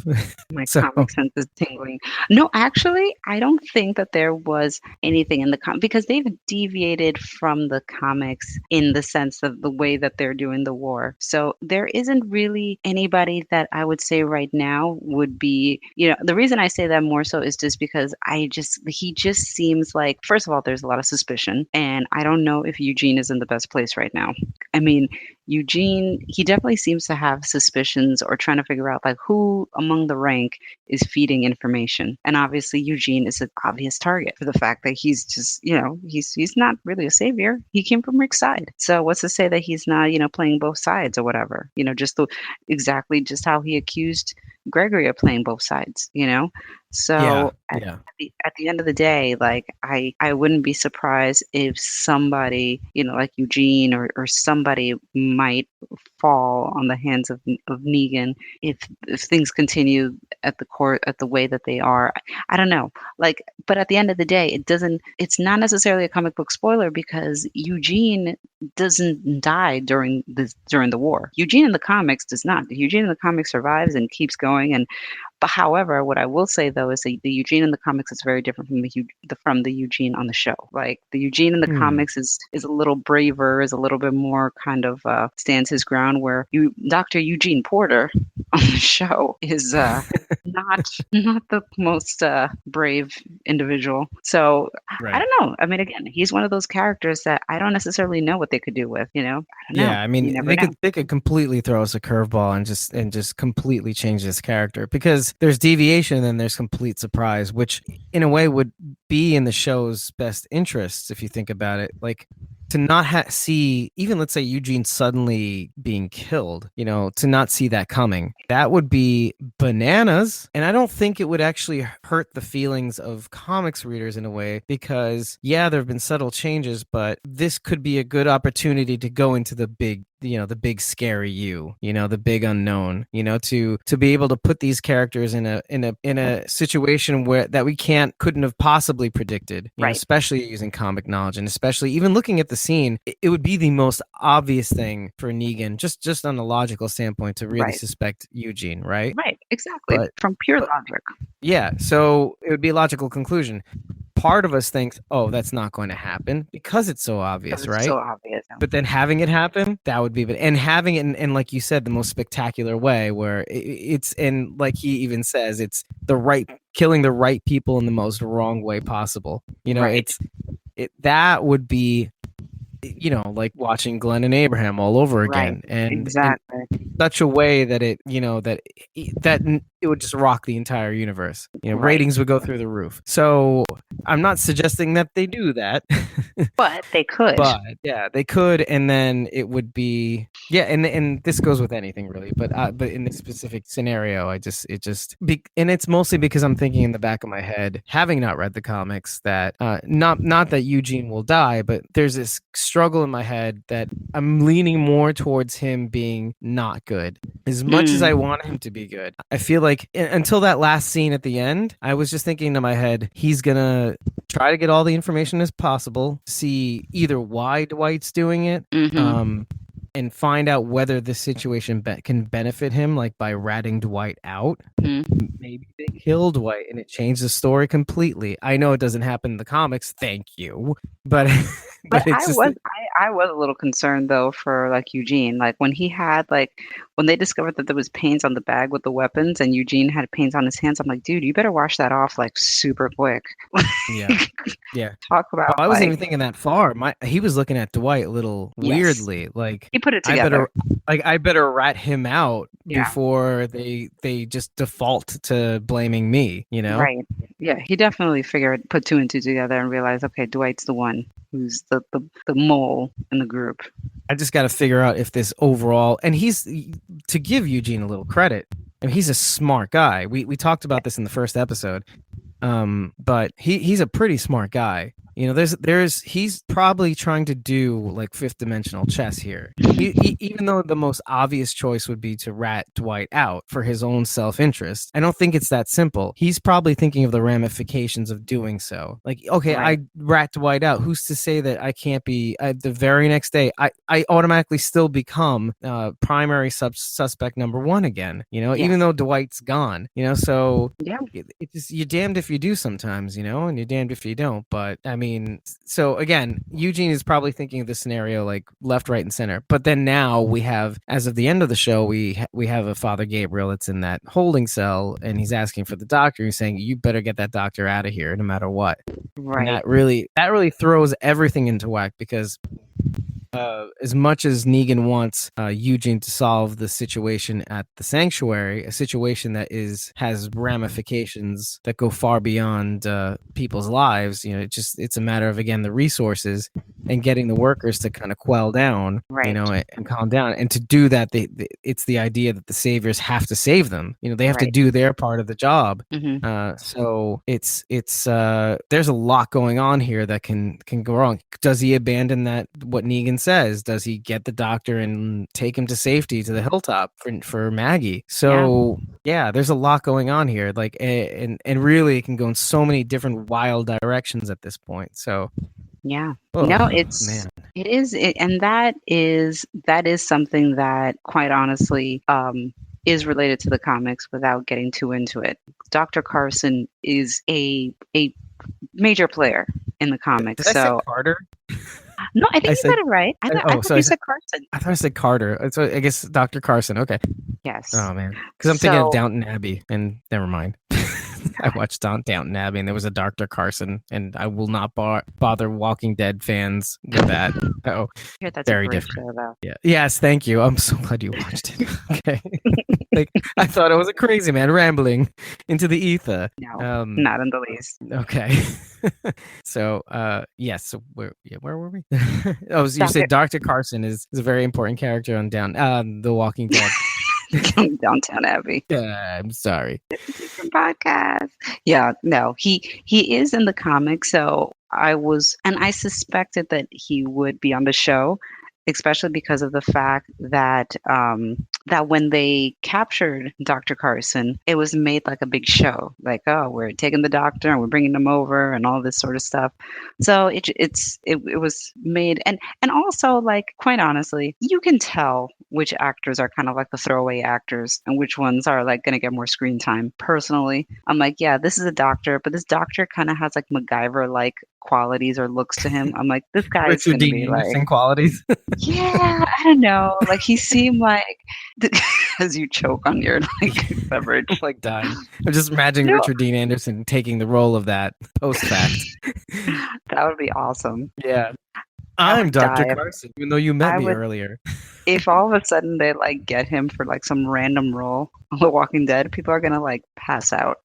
my So comic sense is tingling. No, actually, I don't think that there was anything in the because they've deviated from the comics in the sense of the way that they're doing the war. So there isn't really anybody that I would say right now would be, the reason I say that more so is just because he just seems like, first of all, there's a lot of suspicion, and I don't know if Eugene is in the best place right now. I mean, Eugene, he definitely seems to have suspicions or trying to figure out like who among the rank is feeding information. And obviously Eugene is an obvious target for the fact that he's just, he's not really a savior. He came from Rick's side. So what's to say that he's not, playing both sides or whatever, exactly just how he accused Gregory of playing both sides, yeah, So yeah. at the end of the day, like I wouldn't be surprised if somebody, like Eugene or somebody might fall on the hands of Negan if things continue at the way that they are. I don't know. Like, but at the end of the day, it's not necessarily a comic book spoiler because Eugene doesn't die during the war. Eugene in the comics does not. Eugene in the comics survives and keeps going, and but however, what I will say though is the Eugene in the comics is very different from the Eugene on the show. Like the Eugene in the Hmm. comics is a little braver, is a little bit more kind of stands his ground. Where Dr. Eugene Porter on the show is not the most brave individual. So I Right. don't know. I mean, again, he's one of those characters that I don't necessarily know what they could do with. I don't know. Yeah, I mean, You never know. they could completely throw us a curveball and just completely change this character because there's deviation and then there's complete surprise, which in a way would be in the show's best interests if you think about it. Like to not see even let's say Eugene suddenly being killed, to not see that coming, that would be bananas. And I don't think it would actually hurt the feelings of comics readers in a way because yeah, there have been subtle changes, but this could be a good opportunity to go into the big the big scary the big unknown, to be able to put these characters in a situation where that we couldn't have possibly predicted, Right. especially using comic knowledge, and especially even looking at the scene, it would be the most obvious thing for Negan, just on a logical standpoint, to really Right. suspect Eugene, right? Right. Exactly. From pure logic. Yeah, so it would be a logical conclusion. Part of us thinks, oh, that's not going to happen because it's so obvious, It's right? so obvious. But then having it happen, that would be, and having it in like you said, the most spectacular way, where it's, and like he even says, it's killing the right people in the most wrong way possible. Right. That would be, like watching Glenn and Abraham all over Right. again, and Exactly. in such a way that it would just rock the entire universe. Right. Ratings would go through the roof. So I'm not suggesting that they do that, But they could. but yeah, they could, and then it would be and this goes with anything really, but in this specific scenario, and it's mostly because I'm thinking in the back of my head, having not read the comics, that not that Eugene will die, but there's this struggle in my head that I'm leaning more towards him being not good. As much as I want him to be good, I feel like until that last scene at the end, I was just thinking to my head, he's gonna try to get all the information as possible, see either why Dwight's doing it, and find out whether this situation can benefit him, like by ratting Dwight out. Maybe they kill Dwight and it changed the story completely. I know it doesn't happen in the comics, thank you, but But it's I was a little concerned though for like Eugene, like when they discovered that there was paint on the bag with the weapons and Eugene had paint on his hands. I'm like, dude, you better wash that off like super quick. Yeah. Talk about. I wasn't even thinking that far. He was looking at Dwight a little weirdly, like he put it together. I better rat him out before they just default to blaming me. Right. Yeah, he definitely put two and two together and realized, okay, Dwight's the one who's the mole in the group. I just got to figure out if this overall, and to give Eugene a little credit, I mean, he's a smart guy. We talked about this in the first episode, but he's a pretty smart guy. He's probably trying to do like fifth dimensional chess here. Even though the most obvious choice would be to rat Dwight out for his own self-interest, I don't think it's that simple. He's probably thinking of the ramifications of doing so. Like, okay, I rat Dwight out. Who's to say that I can't be the very next day? I automatically still become primary suspect number one again. Even though Dwight's gone. So it's just, you're damned if you do sometimes. And you're damned if you don't. But I mean. So again, Eugene is probably thinking of this scenario like left, right, and center. But then now we have, as of the end of the show, we have a Father Gabriel that's in that holding cell, and he's asking for the doctor. He's saying, "You better get that doctor out of here, no matter what." Right. And that really throws everything into whack because. As much as Negan wants Eugene to solve the situation at the sanctuary, a situation that has ramifications that go far beyond people's lives, it's a matter of, again, the resources and getting the workers to kind of quell down, and calm down. And to do that, it's the idea that the saviors have to save them. They have to do their part of the job. So it's there's a lot going on here that can go wrong. Does he abandon what Negan says? Does he get the doctor and take him to safety to the hilltop for Maggie? So there's a lot going on here, like, and really it can go in so many different wild directions at this point. So it is, and that is something that, quite honestly, is related to the comics without getting too into it. Dr. Carson is a major player in the comics. Did I say Carter? No, I think I you got said, it right. I thought so I you said, said Carson. I thought I said Carter. So I guess Dr. Carson. Okay. Yes. Oh man, because I'm thinking of So Downton Abbey, and never mind. I watched Downton Abbey, and there was a Dr. Carson, and I will not bother Walking Dead fans with that. Oh, here, that's a very great different. show, though. Yeah. Yes, thank you. I'm so glad you watched it. Okay. Like I thought I was a crazy man rambling into the ether. No, not in the least. Okay. So yes, so where were we? Oh, so you Doctor said Dr. Carson is a very important character on The Walking Dead. Downtown Abbey. I'm sorry. Different podcast. Yeah, no, he is in the comics, so I suspected that he would be on the show, especially because of the fact that that when they captured Dr. Carson, it was made like a big show, like, oh, we're taking the doctor and we're bringing him over and all this sort of stuff. So it was made, and also, like, quite honestly, you can tell which actors are kind of like the throwaway actors and which ones are like going to get more screen time. Personally, I'm like, yeah, this is a doctor, but this doctor kind of has like MacGyver like qualities or looks to him. I'm like, this guy is Richard going to Dean be like, Anderson qualities. yeah, I don't know. Like, he seemed like, as you choke on your like beverage. Like dying. I'm just imagining No, Richard Dean Anderson taking the role of that post fact. that would be awesome. Yeah. I I'm would Dr. die. Carson, even though you met I me would earlier. if all of a sudden they like get him for like some random role on The Walking Dead. People are gonna like pass out.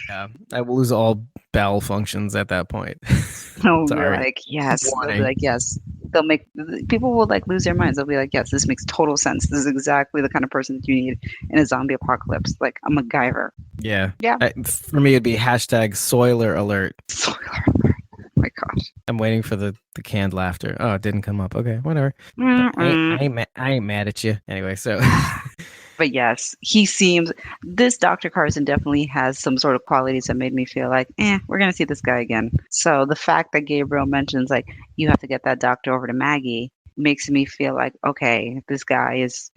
Yeah. I will lose all bowel functions at that point. They'll be Sorry. like, yes. They'll be Warning. like, yes. They'll make people will like lose their minds. They'll be like, yes, this makes total sense. This is exactly the kind of person that you need in a zombie apocalypse. Like a MacGyver. Yeah. Yeah. For me, it'd be hashtag Soiler alert. Spoiler alert. Oh my gosh. I'm waiting for the canned laughter. Oh, it didn't come up. Okay, whatever. Mm-mm. I ain't mad at you. Anyway, so But yes, this Dr. Carson definitely has some sort of qualities that made me feel like, we're going to see this guy again. So the fact that Gabriel mentions, like, you have to get that doctor over to Maggie makes me feel like, okay, this guy is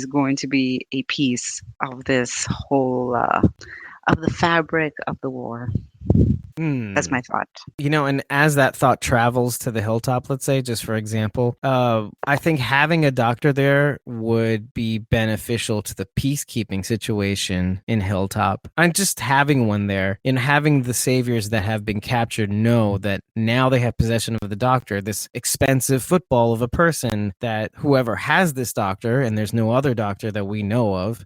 going to be a piece of this whole, of the fabric of the war. That's my thought. And as that thought travels to the hilltop, let's say, just for example, I think having a doctor there would be beneficial to the peacekeeping situation in Hilltop. And just having one there and having the saviors that have been captured know that now they have possession of the doctor, this expensive football of a person that whoever has this doctor, and there's no other doctor that we know of,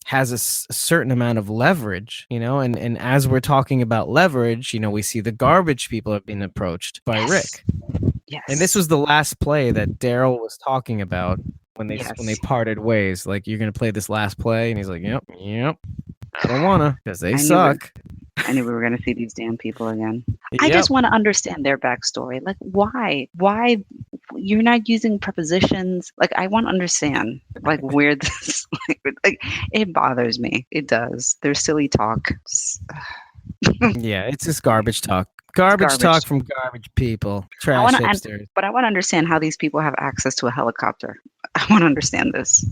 has a certain amount of leverage, and as we're talking about leverage, we see the garbage people have been approached by Rick. Yes. And this was the last play that Daryl was talking about when they parted ways. Like, you're gonna play this last play, and he's like, yep, I don't wanna, because they suck. I knew we were gonna see these damn people again. Yep. I just want to understand their backstory. Like, why you're not using prepositions? Like, I want to understand like where this like it bothers me. It does. They're silly talk. Yeah, it's just garbage talk. Garbage talk from garbage people. Trash hipsters. But I want to understand how these people have access to a helicopter. I want to understand this.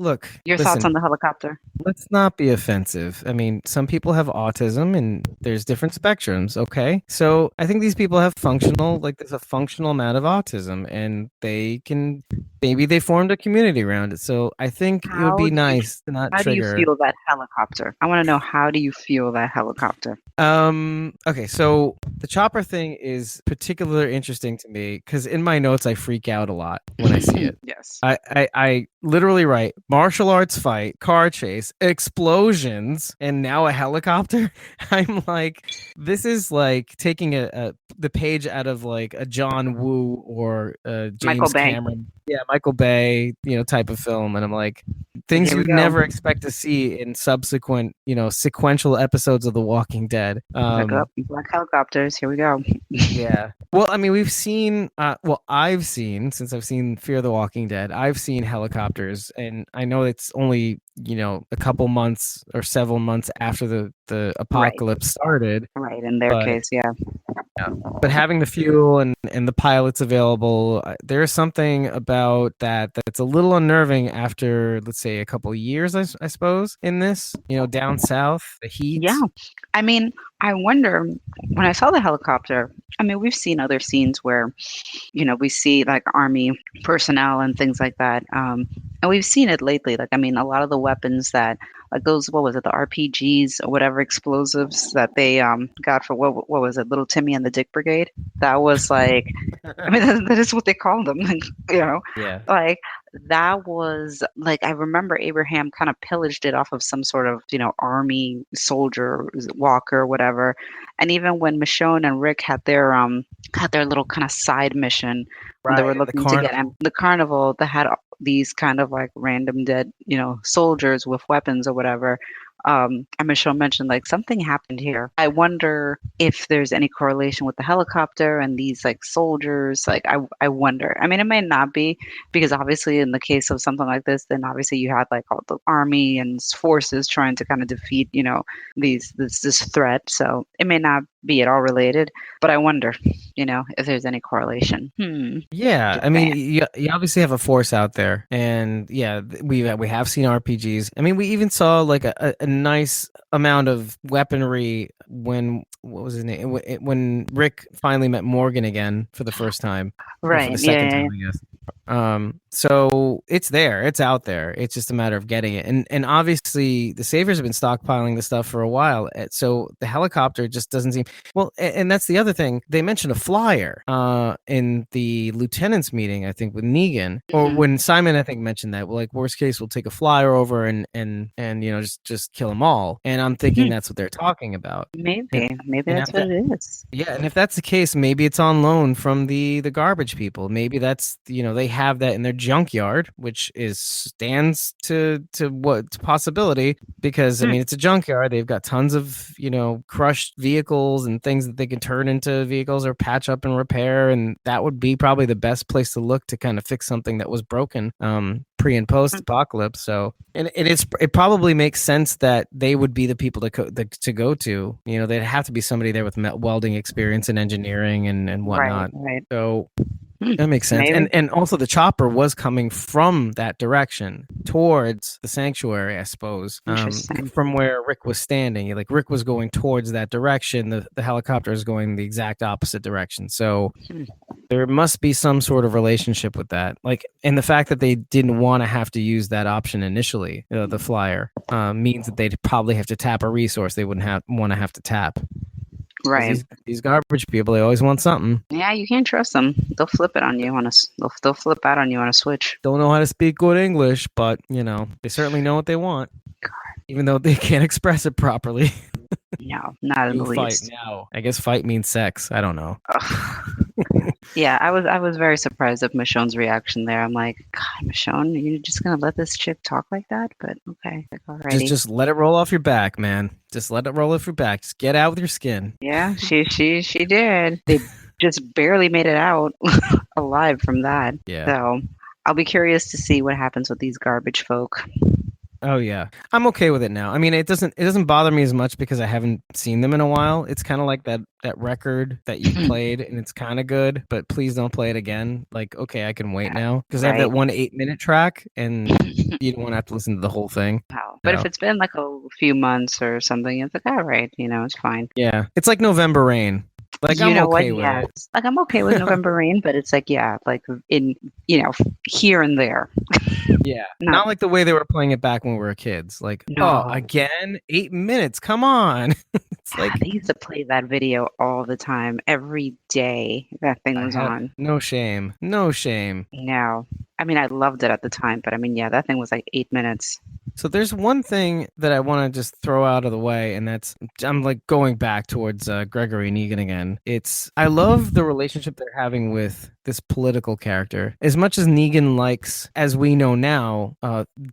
Look, your thoughts on the helicopter? Let's not be offensive. I mean, some people have autism and there's different spectrums, okay? So I think these people have there's a functional amount of autism, and maybe they formed a community around it. So I think it would be nice to not trigger. How do you feel that helicopter? I want to know, how do you feel that helicopter? Okay, so the chopper thing is particularly interesting to me because in my notes I freak out a lot when I see it. Yes. I literally write martial arts fight, car chase, explosions, and now a helicopter. I'm like, this is like taking the page out of like a John Woo or James Cameron. Yeah, Michael Bay, type of film. And I'm like, things you'd never expect to see in subsequent, sequential episodes of The Walking Dead. Black helicopters. Here we go. Yeah. Well, I mean, I've seen, since I've seen Fear the Walking Dead, I've seen helicopters, and I know it's only, a couple months or several months after the apocalypse started. Right, in their case, yeah. But having the fuel and the pilots available, there is something about that's a little unnerving after, let's say, a couple of years, I suppose, in this, down south, the heat. Yeah. I mean, I wonder when I saw the helicopter. I mean, we've seen other scenes where we see like army personnel and things like that. And we've seen it lately. Like, I mean, a lot of the weapons that, like those, what was it, the RPGs or whatever explosives that they got for what was it, Little Timmy and the Dick Brigade? That was like, I mean, that is what they called them. you know, Yeah. like that was like I remember Abraham kind of pillaged it off of some sort of army soldier walker, whatever. And even when Michonne and Rick had their little kind of side mission when they Right. were And the looking to get carnival. the carnival that had these kind of like random dead, soldiers with weapons or whatever. And Michelle mentioned like something happened here. I wonder if there's any correlation with the helicopter and these like soldiers. Like I wonder. I mean, it may not be because obviously in the case of something like this, then obviously you had like all the army and forces trying to kind of defeat, this threat. So it may not be at all related, but I wonder, if there's any correlation. Yeah, Just I mean, saying. you obviously have a force out there, and yeah, we have seen RPGs. I mean, we even saw like a nice amount of weaponry when what was his name when Rick finally met Morgan again for the first time, or for Right. the Yeah. second Yeah. time, I guess. So it's there, it's out there. It's just a matter of getting it, and obviously the Saviors have been stockpiling the stuff for a while. So the helicopter just doesn't seem well, and that's the other thing. They mentioned a flyer in the lieutenant's meeting, I think, with Negan, Yeah. or when Simon, I think, mentioned that. Well, like worst case, we'll take a flyer over and just kill them all. And I'm thinking that's what they're talking about. And Maybe and that's if what that it is. yeah, and if that's the case, maybe it's on loan from the garbage people. Maybe that's they have that in their junkyard, which stands to what to possibility because I Hmm. mean it's a junkyard. They've got tons of crushed vehicles and things that they can turn into vehicles or patch up and repair, and that would be probably the best place to look to kind of fix something that was broken pre and post apocalypse. So and it probably makes sense that they would be the people to go to. They'd have to be somebody there with welding experience and engineering and Right. whatnot. Right. So Hmm. that makes sense. Maybe. And also the chopper was coming from that direction towards the sanctuary, I suppose. Interesting. From where Rick was standing. Like Rick was going towards that direction. The helicopter is going the exact opposite direction. So Hmm. there must be some sort of relationship with that. Like, and the fact that they didn't want to have to use that option initially, the flyer, means that they'd probably have to tap a resource they wouldn't want to have to tap. Because Right. these garbage people, they always want something. Yeah, you can't trust them. They'll flip it on you on a. They'll flip out on you on a switch. Don't know how to speak good English, but they certainly know what they want, even though they can't express it properly. No, not in the You fight least. now. I guess fight means sex. I don't know. Yeah, I was very surprised at Michonne's reaction there. I'm like, God, Michonne, you're just gonna let this chick talk like that? But okay, like, alrighty. Just let it roll off your back, man. Just let it roll off your back. Just get out with your skin. Yeah, she did. They just barely made it out alive from that. Yeah. So I'll be curious to see what happens with these garbage folk. Oh yeah, I'm okay with it now. I mean, it doesn't bother me as much because I haven't seen them in a while. It's kind of like that record that you played and it's kind of good, but please don't play it again. Like, okay, I can wait now because I have Right. that 1 8-minute track, and you don't want to have to listen to the whole thing. Wow. But if So it's been like a few months or something, it's like, all right, it's fine. yeah, it's like November Rain. Like You I'm know what? okay with Yes. it. Like I'm okay with November Rain, but it's like, yeah, like in, here and there. Yeah, Not not like the way they were playing it back when we were kids. Like, oh, no. again, 8 minutes. Come on. It's like They used to play that video all the time, every day that thing I was had on. no shame, no shame. No. I mean, I loved it at the time, but I mean, yeah, that thing was like 8 minutes. So there's one thing that I want to just throw out of the way, and that's I'm like going back towards Gregory and Negan again. I love the relationship they're having with this political character. As much as Negan likes, as we know now,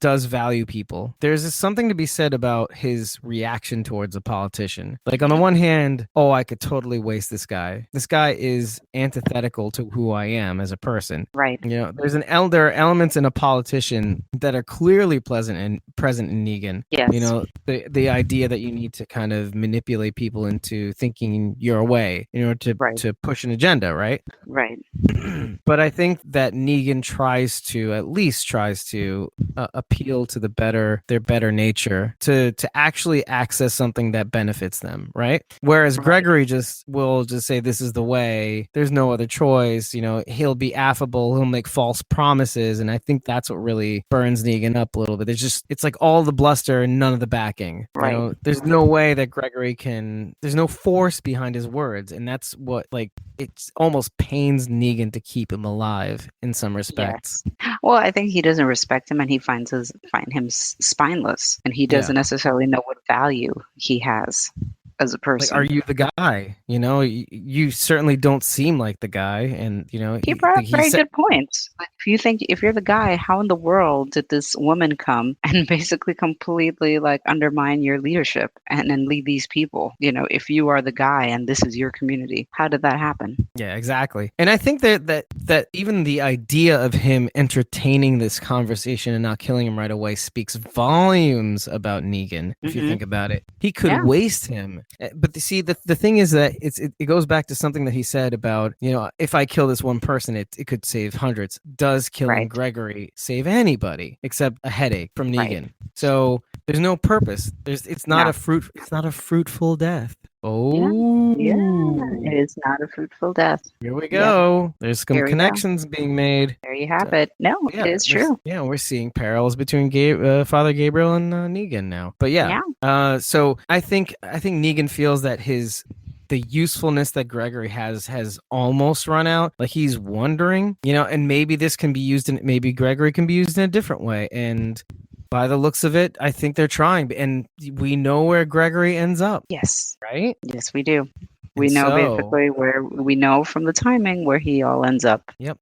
does value people. There's something to be said about his reaction towards a politician. Like on the one hand, oh, I could totally waste this guy. This guy is antithetical to who I am as a person. Right. There's there are elements in a politician that are clearly present in Negan. Yes. You know, the idea that you need to kind of manipulate people into thinking your way in order to push an agenda, right? Right. But I think that Negan at least tries to appeal to their better nature to actually access something that benefits them, right? Whereas Gregory will just say this is the way. There's no other choice. You know, he'll be affable. He'll make false promises, and I think that's what really burns Negan up a little bit. It's like all the bluster and none of the backing. Right. You know, there's no way that Gregory can. There's no force behind his words, and that's what it almost pains Negan to keep him alive in some respects. Yes. Well, I think he doesn't respect him, and he find him spineless, and he doesn't necessarily know what value he has as a person. Like, are you the guy? You know, you certainly don't seem like the guy, and you know he brought up very good points. Like, if you're the guy, how in the world did this woman come and basically completely like undermine your leadership and then lead these people? You know, if you are the guy and this is your community, how did that happen? Yeah, exactly. And I think that even the idea of him entertaining this conversation and not killing him right away speaks volumes about Negan. If you think about it, he could waste him. But see, the thing is that it goes back to something that he said about, you know, if I kill this one person, it could save hundreds. Does killing Gregory save anybody except a headache from Negan? Right. So there's no purpose. It's not a fruitful death. Oh, yeah, it is not a fruitful death. Here we go. There's some connections being made. There you have it. No, it is true. Yeah, we're seeing parallels between Father Gabriel and Negan now. But so I think Negan feels that the usefulness that Gregory has almost run out. Like, he's wondering, you know, and maybe this can be used maybe Gregory can be used in a different way. And by the looks of it, I think they're trying, and we know where Gregory ends up. Yes. Right? Yes, we do. We know basically where we know from the timing where he all ends up. Yep.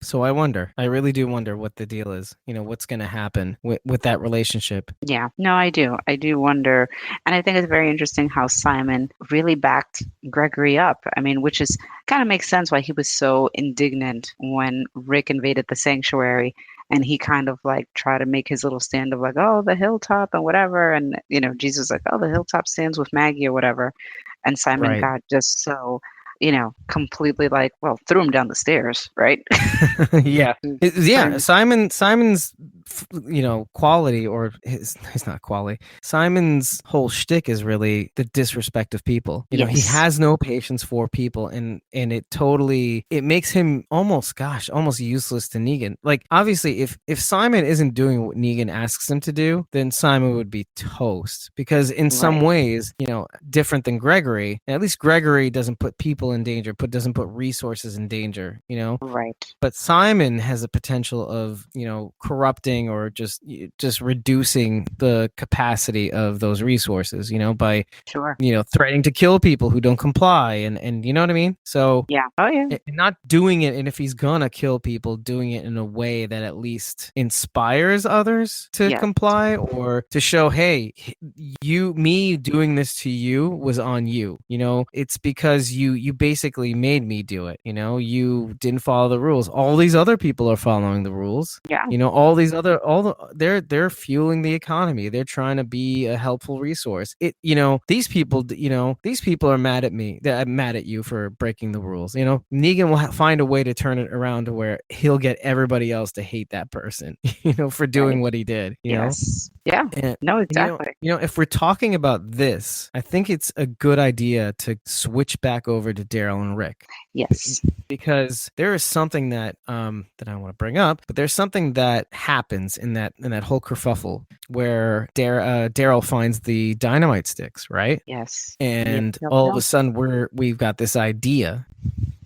So I really do wonder what the deal is. You know, what's going to happen with that relationship. Yeah, no, I do wonder. And I think it's very interesting how Simon really backed Gregory up. I mean, which is kind of makes sense why he was so indignant when Rick invaded the sanctuary. And he kind of like tried to make his little stand of like, oh, the hilltop and whatever. And, you know, Jesus like, oh, the hilltop stands with Maggie or whatever. And Simon got just so, you know, completely like, well, threw him down the stairs, right? Yeah. Simon's, you know, quality, or his not quality. Simon's whole shtick is really the disrespect of people. You know, he has no patience for people, and it makes him almost useless to Negan. Like, obviously, if Simon isn't doing what Negan asks him to do, then Simon would be toast, because in some ways, you know, different than Gregory, at least Gregory doesn't put people in danger, doesn't put resources in danger, you know? Right. But Simon has a potential of, you know, corrupting or just reducing the capacity of those resources, you know, by you know, threatening to kill people who don't comply, and you know what I mean? So not doing it, and if he's gonna kill people, doing it in a way that at least inspires others to comply, or to show, hey, me doing this to you was on you. You know, it's because you basically made me do it. You know, you didn't follow the rules. All these other people are following the rules. Yeah. You know, they're fueling the economy. They're trying to be a helpful resource. These people are mad at me. They're mad at you for breaking the rules. You know, Negan will find a way to turn it around to where he'll get everybody else to hate that person, you know, for doing what he did. You know? Yeah. And, no, exactly. You know, if we're talking about this, I think it's a good idea to switch back over to Daryl and Rick. Yes. Because there is something that I want to bring up, but there's something that happens in that whole kerfuffle where Daryl finds the dynamite sticks, right? Yes. And all of a sudden we've got this idea.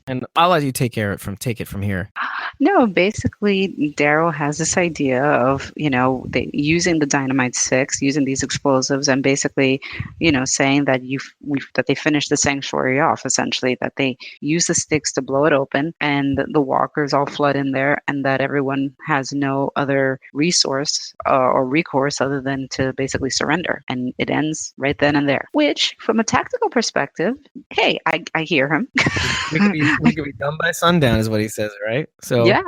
And I'll let you take it from here. No, basically, Daryl has this idea of, you know, using the dynamite sticks, using these explosives, and basically, you know, saying that that they finished the sanctuary off, essentially, that they use the sticks to blow it open, and the walkers all flood in there, and that everyone has no other resource or recourse other than to basically surrender. And it ends right then and there, which, from a tactical perspective, hey, I hear him. We could be done by sundown, is what he says, right? So So Yeah,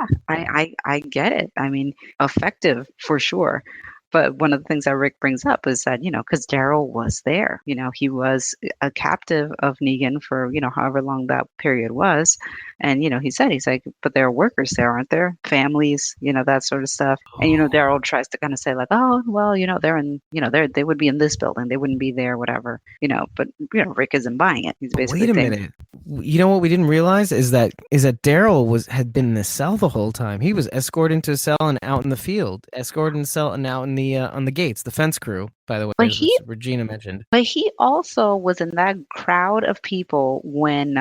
I get it. I mean, effective for sure. But one of the things that Rick brings up is that, because Daryl was there, he was a captive of Negan for, however long that period was. And, he's like, but there are workers there, aren't there? Families, that sort of stuff. And, Daryl tries to kind of say like, oh, well, they're in, they would be in this building. They wouldn't be there, whatever, but, Rick isn't buying it. He's basically wait a saying, minute. You know what we didn't realize is that Daryl had been in the cell the whole time. He was escorted into a cell and out in the field, escorted in the cell and out in the on the gates. The fence crew, by the way, but as he Regina mentioned. But he also was in that crowd of people when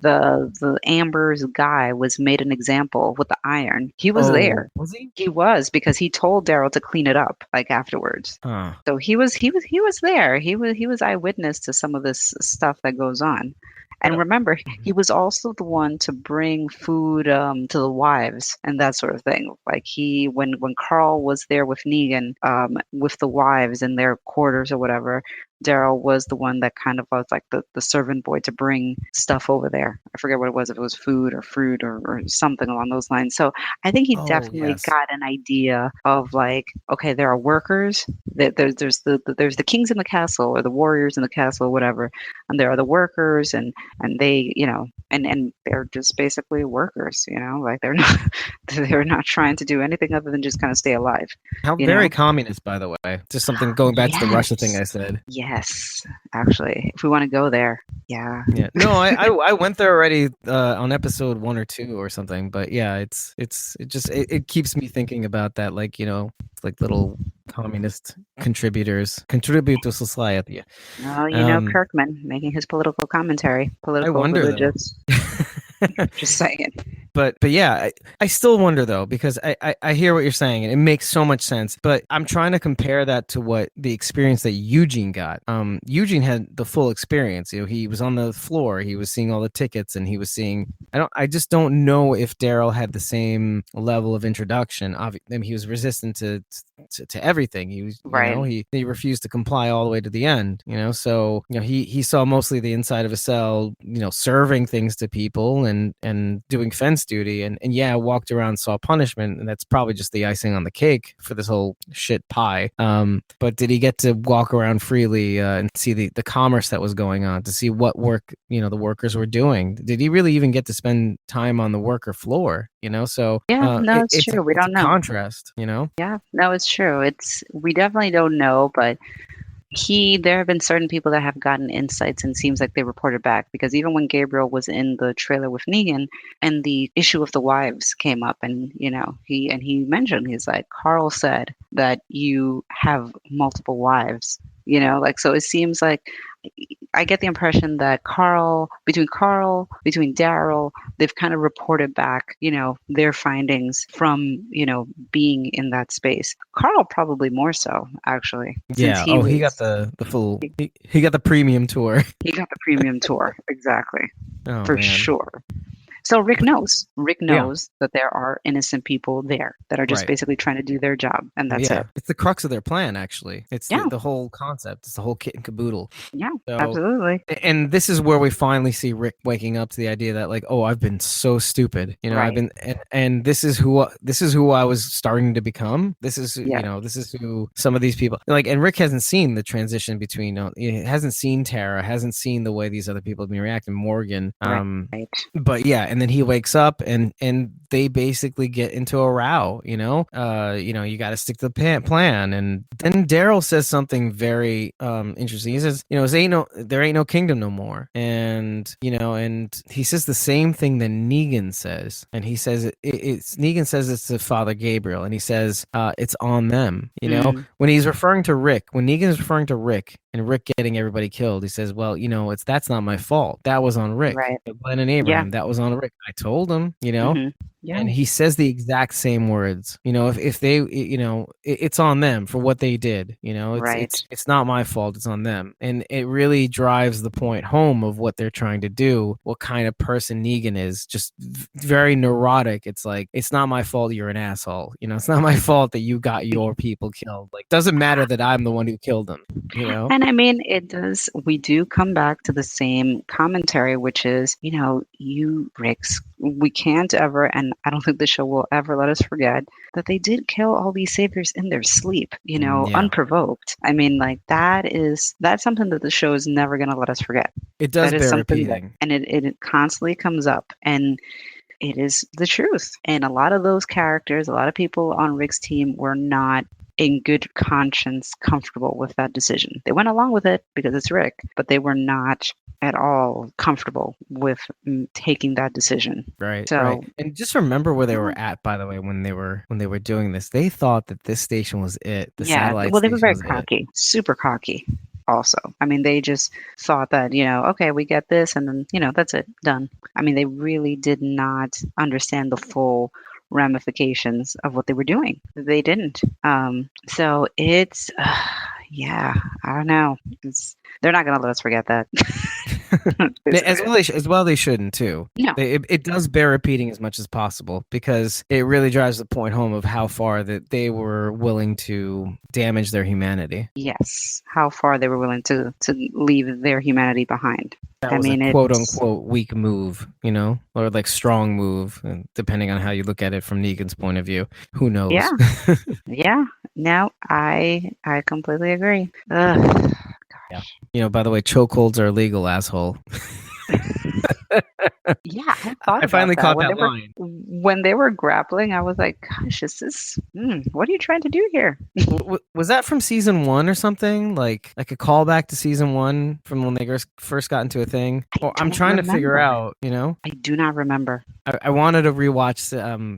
the Amber's guy was made an example with the iron. He was Oh, there. was he? He was because he told Daryl to clean it up like afterwards. Huh. So he was there. He was eyewitness to some of this stuff that goes on. And remember, he was also the one to bring food to the wives and that sort of thing. Like when Carl was there with Negan, with the wives in their quarters or whatever, Daryl was the one that kind of was like the servant boy to bring stuff over there. I forget what it was, if it was food or fruit or something along those lines. So I think he Oh, definitely yes. got an idea of like, okay, there are workers. There's the kings in the castle or the warriors in the castle or whatever, and there are the workers, and they, and they're just basically workers, like they're not they're not trying to do anything other than just kind of stay alive, How you very know. communist, by the way. Just something going back to the Russia thing Yes. I said. Yes, actually, if we want to go there, yeah. Yeah. No, I went there already on episode 1 or 2 or something. But yeah, it keeps me thinking about that, like, like little communist contributors contribute to society. Well, Um, Kirkman making his political commentary, I political, wonder though. religious, just saying. But yeah, I still wonder though, because I hear what you're saying and it makes so much sense. But I'm trying to compare that to what the experience that Eugene got. Eugene had the full experience. He was on the floor, he was seeing all the tickets, and he was seeing. I just don't know if Daryl had the same level of introduction. I mean, he was resistant to everything. He was, Right. he refused to comply all the way to the end. So he saw mostly the inside of a cell. Serving things to people and doing fence duty, and yeah, walked around, saw punishment, and that's probably just the icing on the cake for this whole shit pie. But did he get to walk around freely and see the commerce that was going on, to see what work the workers were doing? Did he really even get to spend time on the worker floor? So Yeah, no, it's it's true. We it's a don't know. contrast. Yeah, no, it's true. We definitely don't know, but there have been certain people that have gotten insights and seems like they reported back, because even when Gabriel was in the trailer with Negan and the issue of the wives came up, and he mentioned, he's like, Carl said that you have multiple wives, like, so it seems like, I get the impression that between Daryl, they've kind of reported back, their findings from, being in that space. Carl probably more so, actually, since Yeah. he Oh, he got was the full. He got the premium tour. he got the premium tour, exactly, Oh for man. sure. So Rick But knows. Rick yeah. knows that there are innocent people there that are just Right. basically trying to do their job, and that's Yeah, it. it's the crux of their plan. Actually, it's Yeah, the whole concept. It's the whole kit and caboodle. yeah, So, absolutely. and this is where we finally see Rick waking up to the idea that, like, oh, I've been so stupid. I've Right. been, and this is who I was starting to become. Yeah. This is who some of these people like. And Rick hasn't seen the transition between. He hasn't seen Tara, hasn't seen the way these other people have been reacting. Morgan. Right. But yeah, and then he wakes up and they basically get into a row. You got to stick to the plan. And then Daryl says something very interesting. He says, there ain't no kingdom no more. And and he says the same thing that Negan says. And he says it's Negan says it's to Father Gabriel, and he says it's on them. Mm, When he's referring to Rick, when Negan is referring to Rick and Rick getting everybody killed, he says, well, that's not my fault. That was on Rick. right. Glenn and Yeah. Abraham, that was on Rick. I told him, Yeah. and he says the exact same words. If they, it's on them for what they did. It's Right. it's not my fault. It's on them, and it really drives the point home of what they're trying to do. What kind of person Negan is? Just very neurotic. It's like, it's not my fault. You're an asshole. It's not my fault that you got your people killed. Like, doesn't matter that I'm the one who killed them. And I mean, it does. We do come back to the same commentary, which is, you, Rick's we can't ever, and I don't think the show will ever let us forget that they did kill all these saviors in their sleep, Yeah. unprovoked. I mean, like that's something that the show is never going to let us forget. It does That is bear something that, repeating. and it constantly comes up, and it is the truth. And a lot of those characters, a lot of people on Rick's team were not in good conscience comfortable with that decision. They went along with it because it's Rick, but they were not at all comfortable with taking that decision. Right, So right. And just remember where they yeah, were at, by the way, when they were doing this. They thought that this station was it. The yeah. satellite Well, they were station very was it. cocky, super cocky. Also, I mean, they just thought that, okay, we get this, and then, that's it, done. I mean, they really did not understand the full ramifications of what they were doing. They didn't. So it's, yeah, I don't know. They're not going to let us forget that. As well they shouldn't too. No. It does bear repeating as much as possible because it really drives the point home of how far that they were willing to damage their humanity. Yes, how far they were willing to leave their humanity behind. That I was a mean, quote it's unquote weak move, or like strong move, and depending on how you look at it from Negan's point of view. Who yeah, knows? yeah. No, I completely agree. Ugh. Yeah. By the way, chokeholds are illegal, asshole. Yeah, I thought I about finally that caught that line. when they were grappling. I was like, "Gosh, what are you trying to do here?" Was that from season 1 or something? Like a callback to season 1 from when they first got into a thing? I Or I'm don't trying to figure remember. out. I do not remember. I wanted to rewatch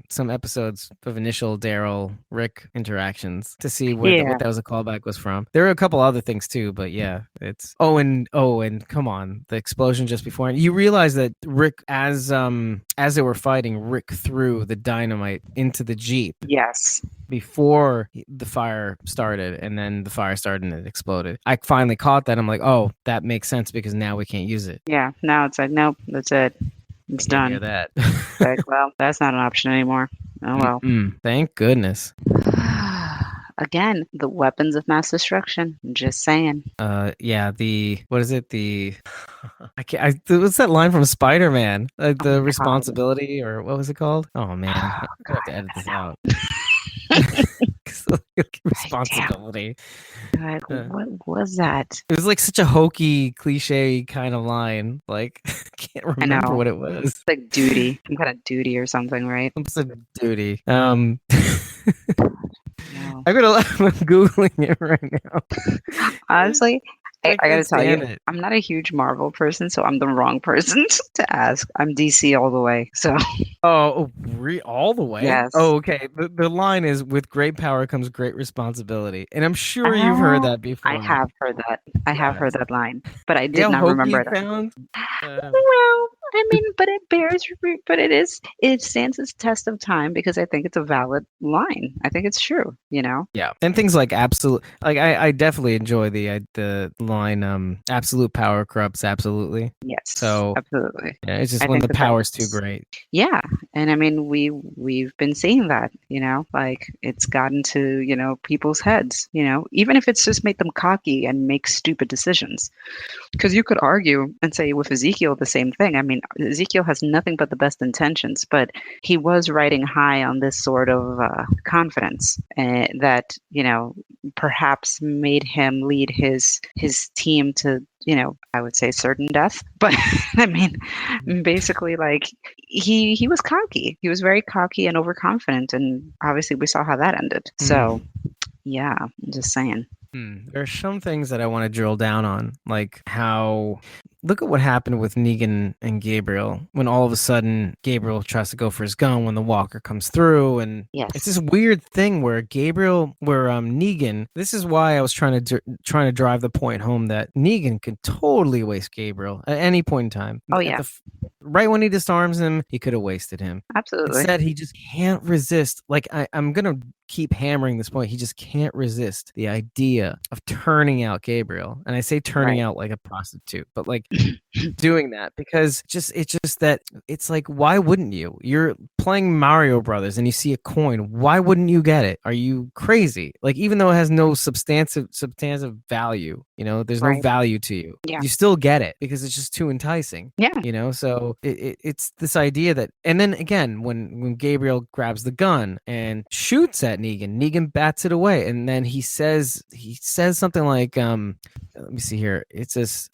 some episodes of initial Daryl Rick interactions to see Yeah. what that was a callback was from. There were a couple other things too, but yeah, it's and come on, the explosion just before, and you realize that Rick, as they were fighting, Rick threw the dynamite into the Jeep Yes. before the fire started, and then the fire started and it exploded. I finally caught that. I'm like, oh, that makes sense because now we can't use it. Yeah. Now it's like, nope, that's it. It's I didn't hear done. that. Like, well, that's not an option anymore. Oh well. Thank goodness. Again, the weapons of mass destruction. I'm just saying. Yeah, what is it? I can't. What's that line from Spider-Man? Oh The my God. responsibility, or what was it called? Oh man, Oh I'm gonna have to God, edit I this know. out. Right, damn. Responsibility. Like, Uh, what was that? it was like such a hokey, cliche kind of line. Like, I can't I remember know. what it was. It's like duty. Some kind of duty or something, right? What's a duty? No. I'm googling it right now. Honestly, I I gotta can't tell you, stand it. I'm not a huge Marvel person, so I'm the wrong person to ask. I'm DC all the way. So, Oh, all the way? yes. Oh, okay. The line is, with great power comes great responsibility. And I'm sure you've heard Ah, that I before. have heard that. I have heard Yes. that line, but I See did how not hokey remember it it. sounds? Well, I mean, but it stands its test of time because I think it's a valid line. I think it's true, Yeah. And things like absolute, like I definitely enjoy the line, absolute power corrupts absolutely. Yes, So absolutely. yeah, it's just I when think the that power's too that's great. yeah, and I mean we've been seeing that, like it's gotten to, people's heads, even if it's just made them cocky and make stupid decisions. Because you could argue and say with Ezekiel the same thing. I mean, Ezekiel has nothing but the best intentions, but he was riding high on this sort of confidence that perhaps made him lead his team to I would say certain death. But I mean, basically, like he was cocky. He was very cocky and overconfident, and obviously we saw how that ended. So yeah, I'm just saying. There are some things that I want to drill down on, like how, look at what happened with Negan and Gabriel when all of a sudden Gabriel tries to go for his gun when the walker comes through, and it's this Yes. weird thing where Negan. This is why I was trying to drive the point home that Negan could totally waste Gabriel at any point in time. Oh yeah, Right when he disarms him, he could have wasted him. absolutely. Instead, he just can't resist. Like I'm gonna keep hammering this point. He just can't resist the idea of turning out Gabriel. And I say turning Right. out like a prostitute, but like doing that because it's just that it's like, why wouldn't you? You're playing Mario Brothers and you see a coin, why wouldn't you get it? Are you crazy? Like, even though it has no substantive value, there's no Right. value to you. Yeah. You still get it because it's just too enticing. Yeah. So it's this idea that, and then again, when Gabriel grabs the gun and shoots at Negan bats it away, and then he says something like, let me see here. It says,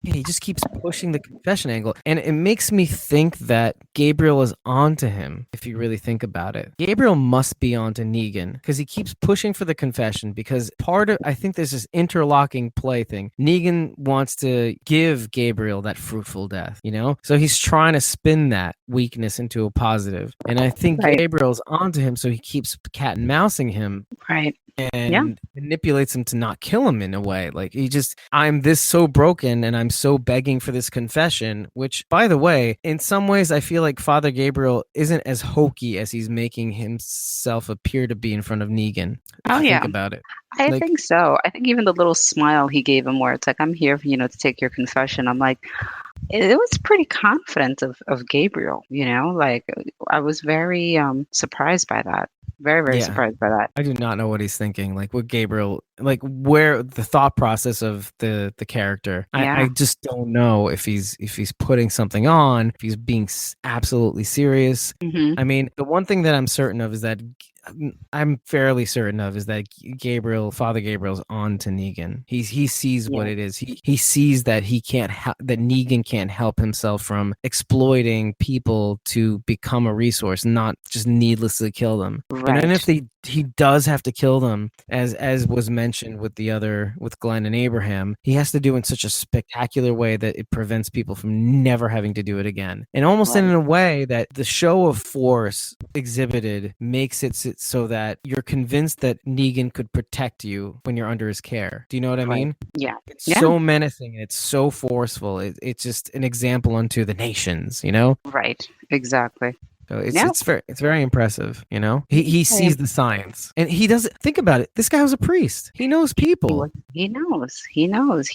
yeah, he just keeps pushing the confession angle. And it makes me think that Gabriel is onto him, if you really think about it. Gabriel must be onto Negan because he keeps pushing for the confession, because I think there's this interlocking play thing. Negan wants to give Gabriel that fruitful death, So he's trying to spin that weakness into a positive. And I think Right. Gabriel's onto him, so he keeps cat and mousing him. Right. And manipulates him to not kill him in a way. Like, I'm this so broken and I'm so begging for this confession, which, by the way, in some ways I feel like Father Gabriel isn't as hokey as he's making himself appear to be in front of Negan. Oh, yeah. Think about it. I think so. I think even the little smile he gave him where it's like, I'm here, to take your confession. I'm like, it was pretty confident of Gabriel, like I was very surprised by that. Very, very surprised by that. I do not know what he's thinking. Like, what Gabriel, like, where the thought process of the character. I just don't know if he's putting something on, if he's being absolutely serious. Mm-hmm. I mean, the one thing that I'm fairly certain of is that Father Gabriel's on to Negan. He sees what it is. He sees that that Negan can't help himself from exploiting people to become a resource, not just needlessly kill them. Right. And then if he does have to kill them, as was mentioned with Glenn and Abraham, he has to do it in such a spectacular way that it prevents people from never having to do it again. And almost in a way that the show of force exhibited makes it so that you're convinced that Negan could protect you when you're under his care. Do you know what I mean? Yeah. It's so menacing and it's so forceful. It's just an example unto the nations, Right. Exactly. So it's very impressive, He sees the signs, and he doesn't think about it. This guy was a priest. He knows people. He knows. He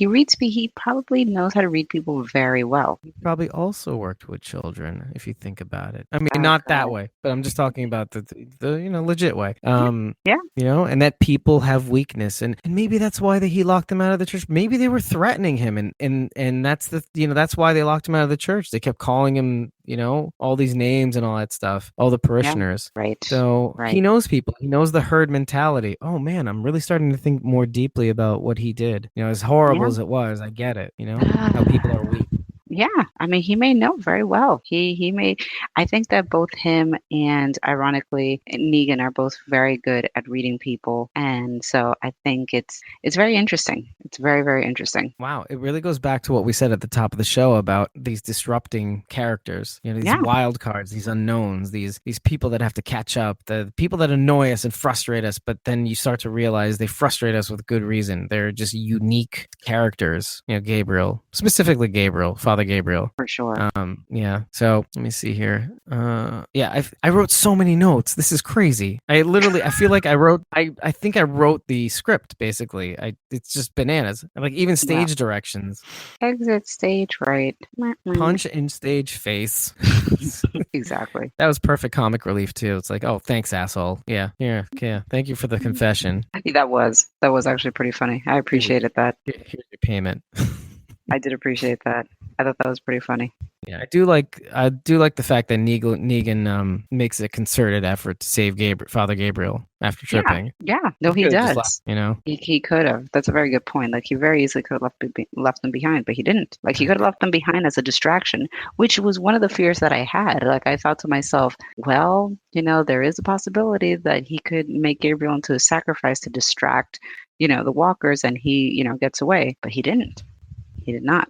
reads. He probably knows how to read people very well. He probably also worked with children, if you think about it. I mean, not that way, but I'm just talking about the legit way. And that people have weakness, and maybe that's why he locked them out of the church. Maybe they were threatening him, and that's that's why they locked him out of the church. They kept calling him, all these names and all that stuff, all the parishioners. Yeah, right. So he knows people. He knows the herd mentality. Oh man, I'm really starting to think more deeply about what he did. As horrible as it was, I get it. How people are weak. Yeah, I mean, he may know very well. He may. I think that both him and, ironically, Negan are both very good at reading people, and so I think it's very interesting. It's very, very interesting. Wow, it really goes back to what we said at the top of the show about these disrupting characters. These wild cards, these unknowns, these people that have to catch up, the people that annoy us and frustrate us, but then you start to realize they frustrate us with good reason. They're just unique characters. Gabriel, specifically Gabriel, Father Gabriel. For sure. So let me see here. I wrote so many notes. This is crazy. I feel like I think I wrote the script basically. It's just bananas. Like, even stage directions. Exit stage right. Punch in stage face. Exactly. That was perfect comic relief too. It's like, oh, thanks, asshole. Yeah. Thank you for the confession. That was actually pretty funny. I appreciated that. Here's your payment. I did appreciate that. I thought that was pretty funny. Yeah, I do like the fact that Negan makes a concerted effort to save Father Gabriel after tripping. Yeah. No, he does. Left, he could have. That's a very good point. Like, he very easily could have left them behind, but he didn't. Like, he could have left them behind as a distraction, which was one of the fears that I had. Like, I thought to myself, well, there is a possibility that he could make Gabriel into a sacrifice to distract, the walkers, and he, gets away. But he didn't. He did not.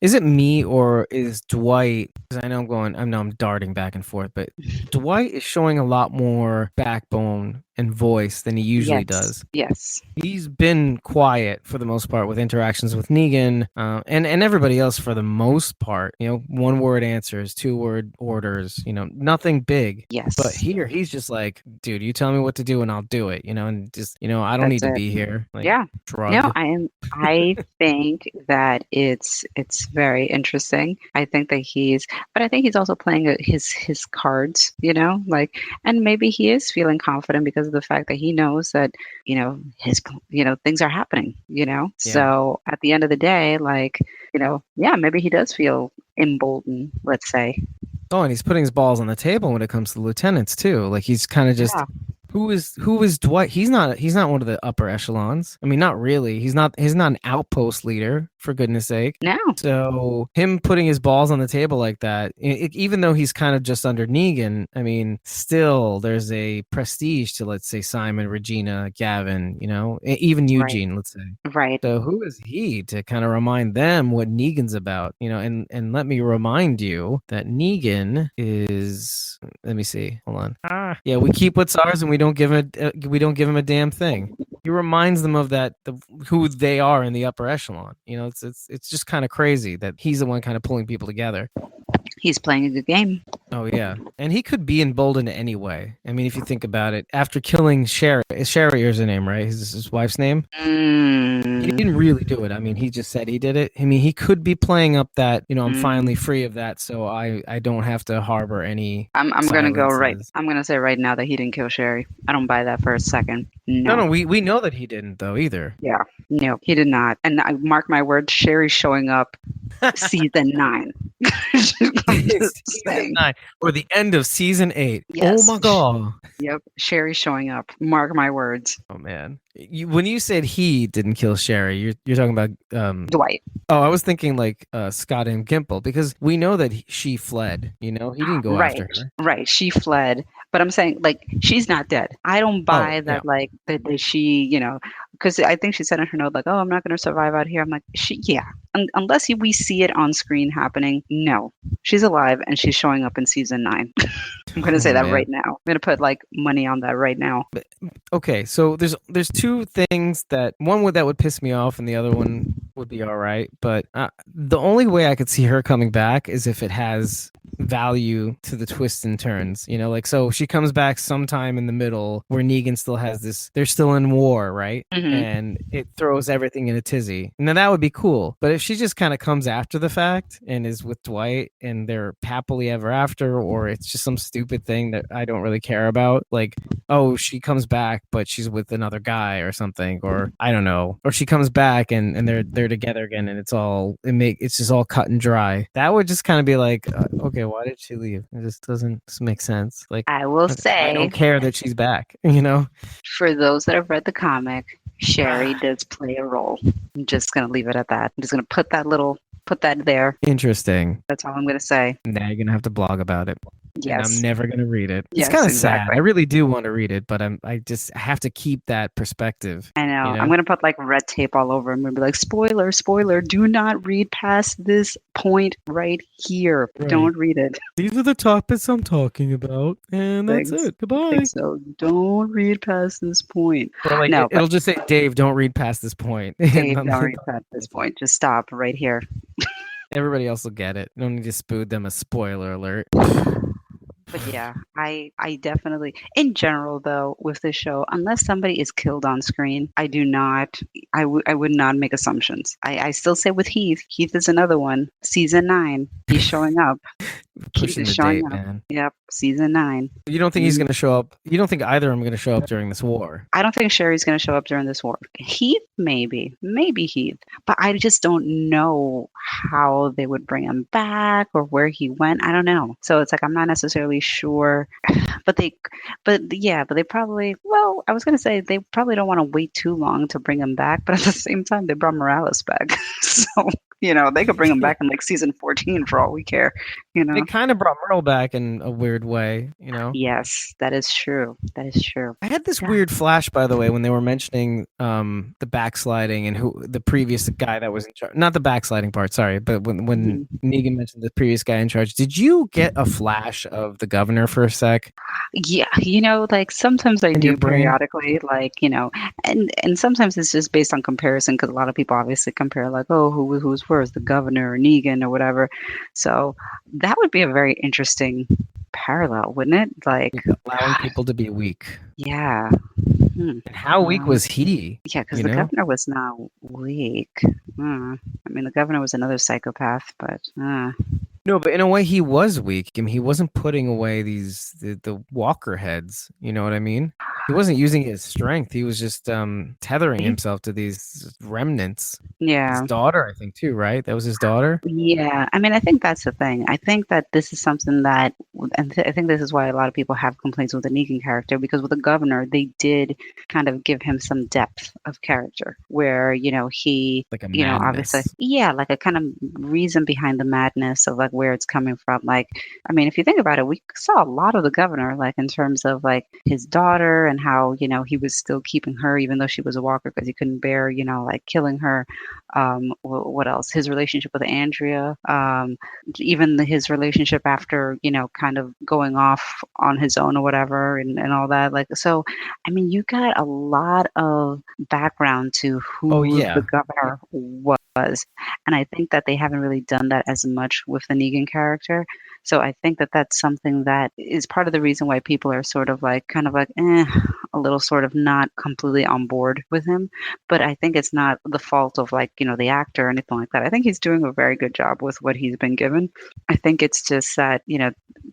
Is it me, or is Dwight? Because I know I'm darting back and forth, but Dwight is showing a lot more backbone and voice than he usually does. Yes. He's been quiet for the most part with interactions with Negan and everybody else for the most part. 1-word answers, 2-word orders, nothing big. Yes. But here he's just like, dude, you tell me what to do and I'll do it, and just, I don't need to be here. Like, yeah. shrug. No, I think that it's very interesting. I think that but I think he's also playing his cards, like, and maybe he is feeling confident because of the fact that he knows that his things are happening. Yeah. So at the end of the day, like, yeah, maybe he does feel emboldened. Let's say, Oh, and he's putting his balls on the table when it comes to the lieutenants too. Like he's kind of just yeah, who is Dwight? He's not one of the upper echelons. I mean, not really. He's not an outpost leader, for goodness sake. no, So him putting his balls on the table like that, even though he's kind of just under Negan, I mean, still there's a prestige to, let's say, Simon, Regina, Gavin, even right, Eugene, let's say. right. So who is he to kind of remind them what Negan's about? And let me remind you that Negan is. Let me see. Hold on. Yeah, we keep what's ours and we don't give him a damn thing. He reminds them of who they are in the upper echelon. It's just kind of crazy that he's the one kind of pulling people together. He's playing a good game. Oh yeah, and he could be emboldened anyway. I mean, if you think about it, after killing Sherry, Sherry is her name, right? His wife's name. He Mm, didn't really do it. I mean, he just said he did it. I mean, he could be playing up that, I'm finally mm. free of that, so I don't have to harbor any I'm gonna go right. silences. I'm gonna say right now that he didn't kill Sherry. I don't buy that for a second. No, No. no, we know that he didn't though either. Yeah. No, he did not. And I mark my words, Sherry's showing up season 9. I'm just Season saying. 9 or the end of season 8. Oh Yes. my god. Yep. Sherry's showing up. Mark my words. Oh man. When you said he didn't kill Sherry, you're talking about Dwight. oh, I was thinking like Scott and Gimple because we know that she fled. He didn't go Right. after her. Right. She fled. But I'm saying, like, she's not dead. I don't Oh buy yeah. that, like, that she, because I think she said in her note, like, oh, I'm not going to survive out here. I'm like, yeah. Unless we see it on screen happening, no. She's alive and she's showing up in season 9. I'm going to Oh say that man. right now. I'm going to put, like, money on that right now. Okay, so there's two things that that would piss me off, and the other one would be all right. But the only way I could see her coming back is if it has value to the twists and turns. Like so she comes back sometime in the middle where Negan still has this. They're still in war, right? Hmm. And it throws everything in a tizzy. Now that would be cool. But if she just kind of comes after the fact and is with Dwight and they're happily ever after, or it's just some stupid thing that I don't really care about, like, oh, she comes back but she's with another guy or something, or I don't know, or she comes back and they're together again and it's just all cut and dry. That would just kind of be like, okay, why did she leave? It just doesn't make sense. Like, I will I say, don't care that she's back. for those that have read the comic, Sherry does play a role. I'm just going to leave it at that. I'm just going to put that there. Interesting. That's all I'm going to say. Now you're gonna have to blog about it. And I'm Yes. never gonna read it. It's Yes, kind of sad. exactly. I really do want to read it, but I have to keep that perspective. I know. You I'm know? gonna put like red tape all over him and be like, spoiler, spoiler, do not read past this point right here. Right. Don't read it. These are the topics I'm talking about, and that's Thanks. it. Goodbye. So don't read past this point. Or like No, but it'll just say, Dave, don't read past this point. Dave, And don't read past this point. Just stop right here. everybody else will get it. You don't need to spoon them a spoiler alert. But yeah, I definitely, in general though, with this show, unless somebody is killed on screen, I would not make assumptions. I still say with Heath is another one. Season 9, he's showing up. Keith Pushing is the showing date, up. man. Yep, season 9. You don't think he's gonna show up? You don't think either of them are gonna show up during this war? I don't think Sherry's going to show up during this war. Heath, maybe Heath, but I just don't know how they would bring him back or where he went. I don't know. So it's like I'm not necessarily sure, but they probably. Well, I was going to say they probably don't want to wait too long to bring him back, but at the same time, they brought Morales back, so they could bring him back in like season 14 for all we care. They kind of brought Merle back in a weird way. Yes, that is true. That is true. I had this Yeah. weird flash, by the way, when they were mentioning the backsliding and who the previous guy that was in charge. Not the backsliding part, sorry, but when Negan mentioned the previous guy in charge, did you get a flash of the governor for a sec? Yeah, like sometimes I In your do brain? periodically, like, and sometimes it's just based on comparison because a lot of people obviously compare like, oh, who's worse, the governor or Negan or whatever. So that would be a very interesting parallel, wouldn't it? Like, Allowing people to be weak. yeah, Hmm. And how weak was he? Yeah, because You the know? governor was not weak. I mean, the governor was another psychopath, but No, but in a way, he was weak. I mean, he wasn't putting away the walker heads. You know what I mean? He wasn't using his strength. He was just tethering he, himself to these remnants. His yeah. daughter, I think, too, right? That was his daughter. Yeah, I mean, I think that's the thing. I think that this is something that, and I think this is why a lot of people have complaints with the Negan character because with the governor, they did kind of give him some depth of character where, he, Like a obviously, madness. yeah, like a kind of reason behind the madness of like where it's coming from. Like, I mean, if you think about it, we saw a lot of the governor, like in terms of like his daughter and how, he was still keeping her even though she was a walker because he couldn't bear, like killing her. What else? His relationship with Andrea, even his relationship after, kind of going off on his own or whatever, and all that. Like, so, I mean, you got a lot of background to Oh who the yeah, governor was, and I think that they haven't really done that as much with the Negan character. So I think that that's something that is part of the reason why people are sort of like, kind of like, a little sort of not completely on board with him. But I think it's not the fault of like, the actor or anything like that. I think he's doing a very good job with what he's been given. I think it's just that,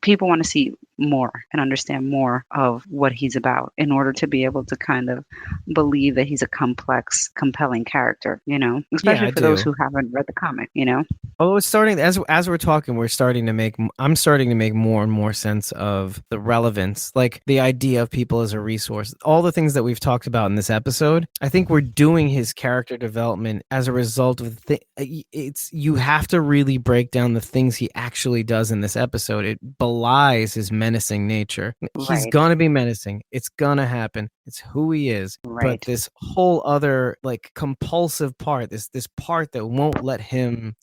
people want to see more and understand more of what he's about in order to be able to kind of believe that he's a complex, compelling character, yeah, especially I for those do. who haven't read the comic. Oh, it's starting as we're talking, we're starting to make I'm starting to make more and more sense of the relevance, like the idea of people as a resource. All the things that we've talked about in this episode, I think we're doing his character development as a result of it's you have to really break down the things he actually does in this episode. It belies his menacing nature. He's Right, gonna be menacing. It's gonna happen. It's who he is. But right. this whole other like compulsive part, this part that won't let him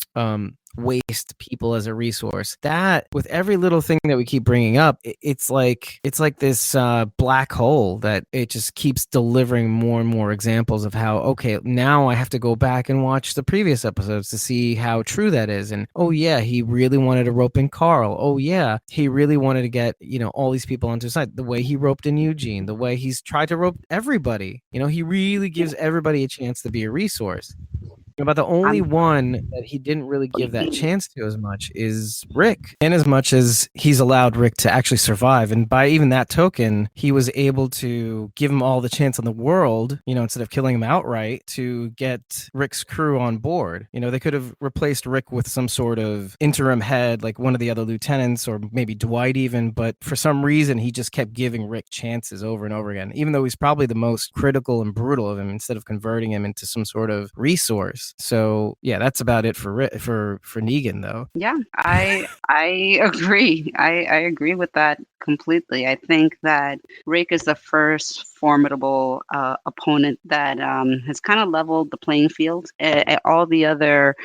waste people as a resource, that with every little thing that we keep bringing up, it's like this black hole that it just keeps delivering more and more examples of how, okay, now I have to go back and watch the previous episodes to see how true that is. And oh yeah, he really wanted to rope in Carl. Oh yeah, he really wanted to get all these people onto his side, the way he roped in Eugene, the way he's tried to rope everybody. He really gives everybody a chance to be a resource. But the only I'm one that he didn't really give that chance to as much is Rick. And as much as he's allowed Rick to actually survive, and by even that token, he was able to give him all the chance in the world, instead of killing him outright, to get Rick's crew on board. They could have replaced Rick with some sort of interim head, like one of the other lieutenants, or maybe Dwight even, but for some reason, he just kept giving Rick chances over and over again, even though he's probably the most critical and brutal of him, instead of converting him into some sort of resource. So yeah, that's about it for Negan though. Yeah, I agree. I agree with that completely. I think that Rake is the first formidable opponent that has kind of leveled the playing field. All the other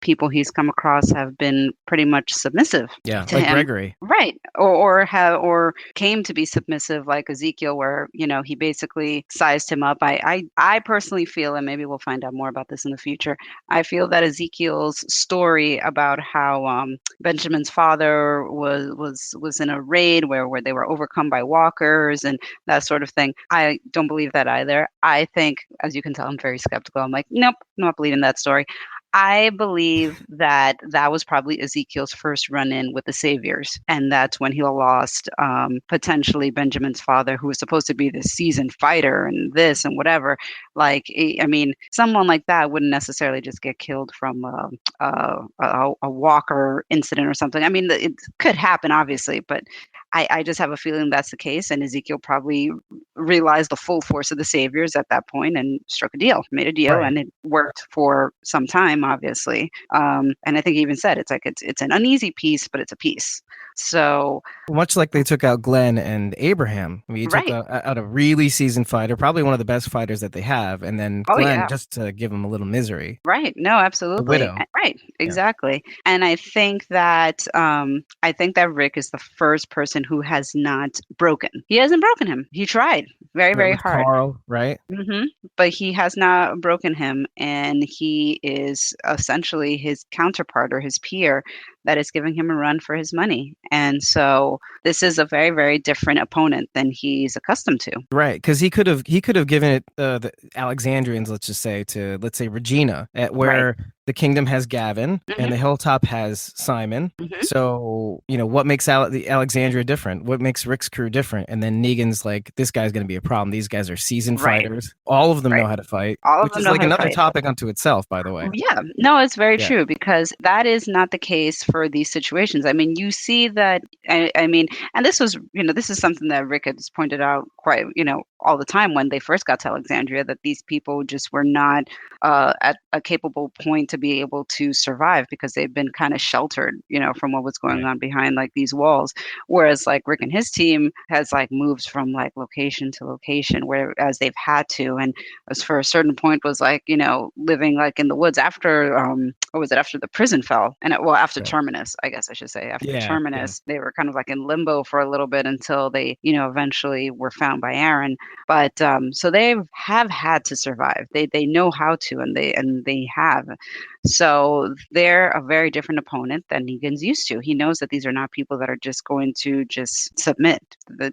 people he's come across have been pretty much submissive Yeah, to like him. Gregory. Right. Or came to be submissive like Ezekiel, where, he basically sized him up. I personally feel, and maybe we'll find out more about this in the future, I feel that Ezekiel's story about how Benjamin's father was in a raid where they were overcome by walkers and that sort of thing. I don't believe that either. I think, as you can tell, I'm very skeptical. I'm like, nope, not believing that story. I believe that that was probably Ezekiel's first run-in with the Saviors, and that's when he lost potentially Benjamin's father, who was supposed to be this seasoned fighter and this and whatever. Like, I mean, someone like that wouldn't necessarily just get killed from a Walker incident or something. I mean, it could happen, obviously, but I just have a feeling that's the case. And Ezekiel probably realized the full force of the Saviors at that point and struck a deal, made a deal, Right. and it worked for some time, obviously. And I think he even said it's like it's an uneasy peace, but it's a peace. So Much like they took out Glenn and Abraham. I mean, you took right. out a really seasoned fighter, probably one of the best fighters that they have, and then Oh Glenn yeah. just to give him a little misery. Right. No, The absolutely. widow. Right. Yeah. Exactly. And I think that Rick is the first person who has not broken. He hasn't broken him. He tried very, Right, very with hard. Carl, right? But he has not broken him, and he is essentially his counterpart or his peer that is giving him a run for his money. And so this is a very, very different opponent than he's accustomed to. Right, because he could have given it the Alexandrians, let's say Regina, Right. where the kingdom has Gavin and the Hmm. hilltop has Simon. Hmm. So what makes the Alexandria different? What makes Rick's crew different? And then Negan's like, this guy's going to be a problem. These guys are seasoned Right. fighters. All of them Right. know how to fight, All of which them is know like how to another fight. topic unto itself, by the way. Yeah, no, it's very Yeah, true because that is not the case for these situations. I mean, you see that, I mean, and this was, this is something that Rick has pointed out quite, all the time when they first got to Alexandria, that these people just were not at a capable point to be able to survive because they've been kind of sheltered, from what was going right. on behind like these walls. Whereas like Rick and his team has like moved from like location to location, whereas they've had to, and as for a certain point was like living like in the woods after what was it, after the prison fell, and well, after Right. Terminus, I guess I should say, after Yeah, yeah. Terminus they were kind of like in limbo for a little bit until they eventually were found by Aaron. But so they have had to survive. They know how to, and they have. So they're a very different opponent than Negan's used to. He knows that these are not people that are just going to just submit.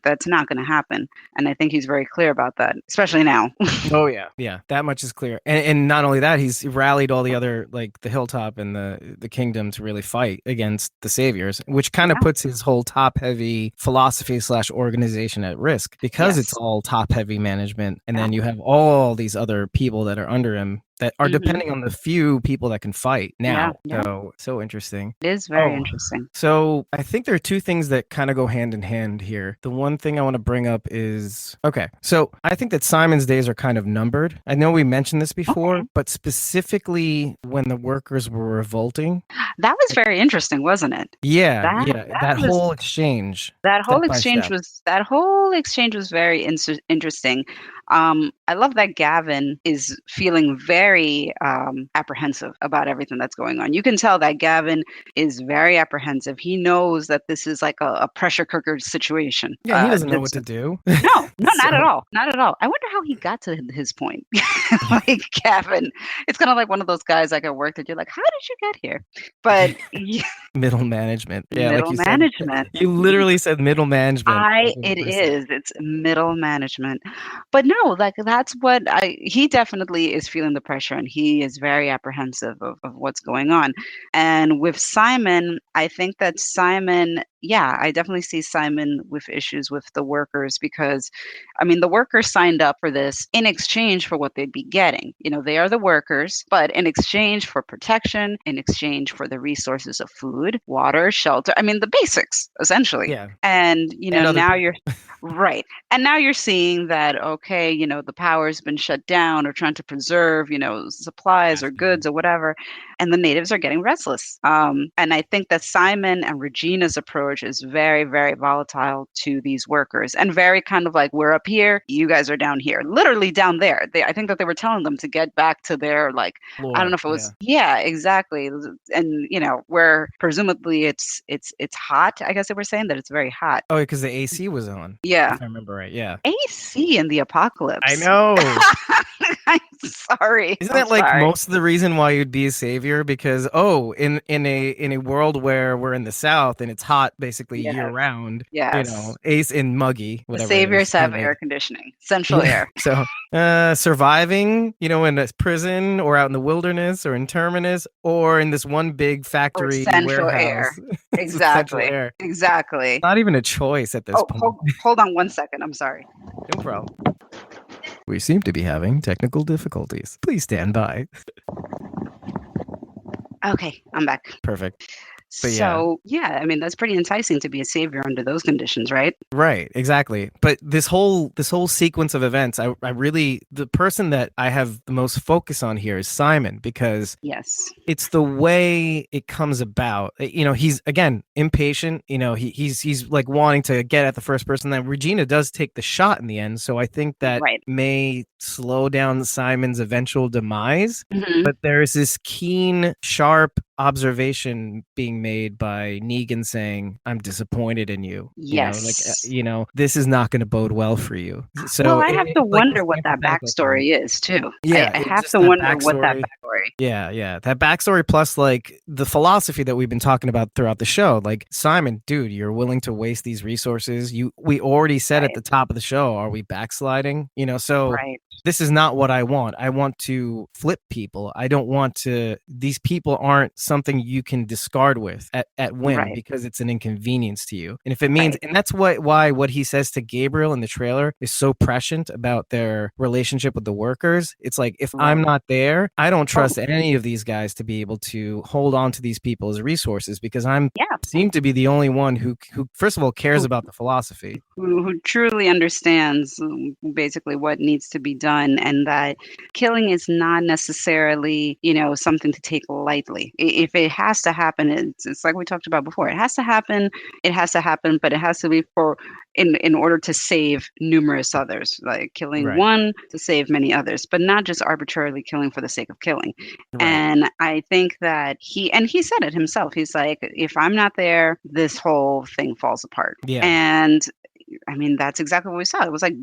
That's not going to happen. And I think he's very clear about that, especially now. Oh yeah, yeah. That much is clear. And not only that, he's rallied all the other, like the hilltop and the kingdom, to really fight against the saviors, which kind of Yeah. puts his whole top heavy philosophy slash organization at risk because it's Yes. all top heavy management, and Yeah. then you have all these other people that are under him that are Hmm. depending on the few people that can fight Yeah. now. Yeah. So interesting. It is very Oh, interesting. so I think there are two things that kind of go hand in hand here. The one thing I want to bring up is, okay, so I think that Simon's days are kind of numbered. I know we mentioned this before, Okay. but specifically when the workers were revolting. That was very interesting, wasn't it? Yeah, That yeah, that that was whole exchange, that whole step by exchange step. was very interesting. I love that Gavin is feeling very apprehensive about everything that's going on. You can tell that Gavin is very apprehensive. He knows that this is like a pressure cooker situation. Yeah, he doesn't know what to do. No, no, not at So, all. Not at all. I wonder how he got to his point. Like Gavin, it's kind of like one of those guys like at work that you're like, how did you get here? But yeah, middle management. Yeah, like middle you said, management. you literally said middle management. I Like in the it first sentence. is. It's middle management. But no, like that's what he definitely is feeling the pressure and he is very apprehensive of what's going on. And with Simon, I think that Simon, yeah, I definitely see Simon with issues with the workers because I mean the workers signed up for this in exchange for what they'd be getting. They are the workers, but in exchange for protection, in exchange for the resources of food, water, shelter, I mean the basics essentially. Yeah, And and other now people. you're right. And now you're seeing that okay, the power's been shut down or trying to preserve, supplies or Fascinating. goods or whatever, and the natives are getting restless. And I think that Simon and Regina's approach is very, very volatile to these workers and very kind of like we're up here, you guys are down here, literally down there. I think that they were telling them to get back to their like I don't know Lore. if it Yeah. was yeah, exactly. And where presumably it's hot. I guess they were saying that it's very hot. Oh, because the AC was on, Yeah. if I remember right. Yeah. AC in the I apocalypse. know. I'm sorry. Isn't I'm that like sorry. most of the reason why you'd be a savior? Because in a world where we're in the South and it's hot basically year Yes. round, Yes. ace and muggy, The whatever it is, saviors have humid. air conditioning, central Yeah. air. So surviving, in a prison or out in the wilderness or in Terminus or in this one big Or factory central air. warehouse, it's with central Exactly. air. Exactly. Not even a choice at this Oh, point. hold on one second. I'm sorry. No problem. We seem to be having technical difficulties. Please stand by. Okay, I'm back. Perfect. But yeah. So, yeah, I mean, that's pretty enticing to be a savior under those conditions, right? Right, exactly. But this whole sequence of events, I really, the person that I have the most focus on here is Simon, because Yes. it's the way it comes about. He's again impatient. He's like wanting to get at the first person. That Regina does take the shot in the end, so I think that Right. may slow down Simon's eventual demise. Hmm. But there's this keen, sharp observation being made by Negan saying, "I'm disappointed in you. Yes. This is not going to bode well for you." Well, So I have to like wonder this what that empathetical thing. backstory is too. Yeah, I it's have just to that wonder what that backstory. backstory. Yeah. That backstory plus like the philosophy that we've been talking about throughout the show. Like, Simon, dude, you're willing to waste these resources. We already said at Right. the top of the show, are we backsliding? So Right. this is not what I want. I want to flip people. I don't want to, these people aren't something you can discard with at whim Right. because it's an inconvenience to you. And if it means, Right. and that's why what he says to Gabriel in the trailer is so prescient about their relationship with the workers. It's like, if I'm Right. not there, I don't Oh, trust any of these guys to be able to hold on to these people as resources because I'm yeah. seem to be the only one who first of all cares Who, about the philosophy. who truly understands basically what needs to be done, and that killing is not necessarily, something to take lightly. If it has to happen, it's like we talked about before. It has to happen. It has to happen, but it has to be for in order to save numerous others, like killing Right. one to save many others, but not just arbitrarily killing for the sake of killing. Right. And I think that he said it himself. He's like, if I'm not there, this whole thing falls apart. Yeah. And I mean, that's exactly what we saw. It was like,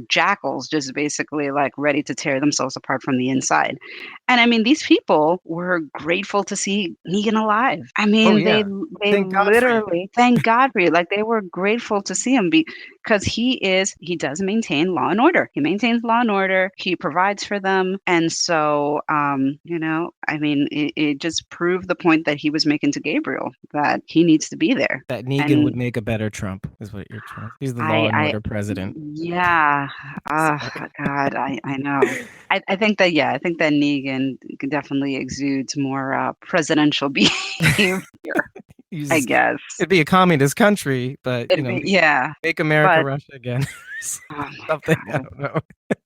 jackals just basically like ready to tear themselves apart from the inside. And I mean, these people were grateful to see Negan alive. I Oh mean, yeah. they Thank God for you. literally thank God for you. Like they were grateful to see him because he does maintain law and order. He maintains law and order. He provides for them. And so, I mean, it just proved the point that he was making to Gabriel, that he needs to be there. That Negan And would make a better Trump is what you're trying. He's the law I, and I, order president. yeah, oh Sorry. God, I know. I think that, yeah, I think that Negan definitely exudes more presidential behavior, I He's, guess. it'd be a communist country, but Yeah, make America but Russia again. oh my Something I God. don't know.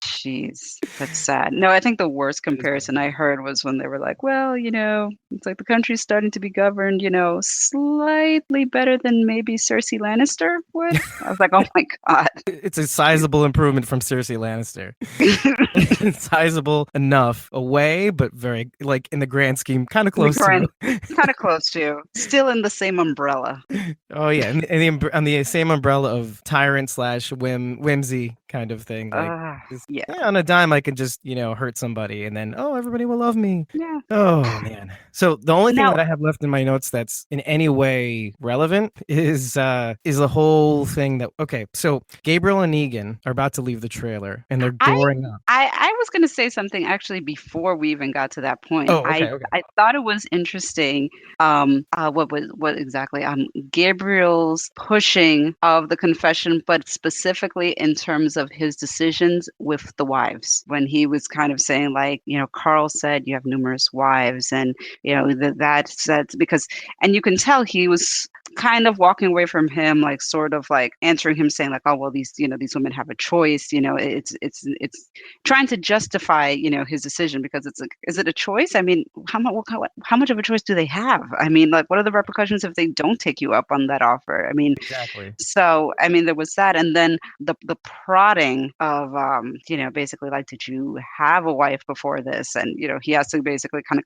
Jeez, that's sad. No, I think the worst It is bad. comparison I heard was when they were like, well, it's like the country's starting to be governed, slightly better than maybe Cersei Lannister would. I was like, oh my God. It's a sizable improvement from Cersei Lannister. Sizable enough away, but very like in the grand scheme, kind of In the close to. grand, kind of close to, still in the same umbrella. Oh yeah, on the same umbrella of tyrant slash whimsy kind of thing. Like, Yeah, on a dime, I could just hurt somebody, and then everybody will love me. yeah. Oh man. So the only thing Now, that I have left in my notes that's in any way relevant is the whole thing that so Gabriel and Negan are about to leave the trailer and they're I dooring up. I was going to say something actually before we even got to that point. Oh, okay. I thought it was interesting. What exactly? Gabriel's pushing of the confession, but specifically in terms of his decisions with the wives. When he was kind of saying like, Carl said you have numerous wives, and that's because, and you can tell he was kind of walking away from him, like sort of like answering him, saying like, oh well, these women have a choice. It's trying to justify his decision, because it's like, is it a choice? I mean, how much of a choice do they have? I mean, like, what are the repercussions if they don't take you up on that offer? I mean, Exactly. so I mean, there was that, and then the prodding of basically like, did you have a wife before this? And he has to basically kind of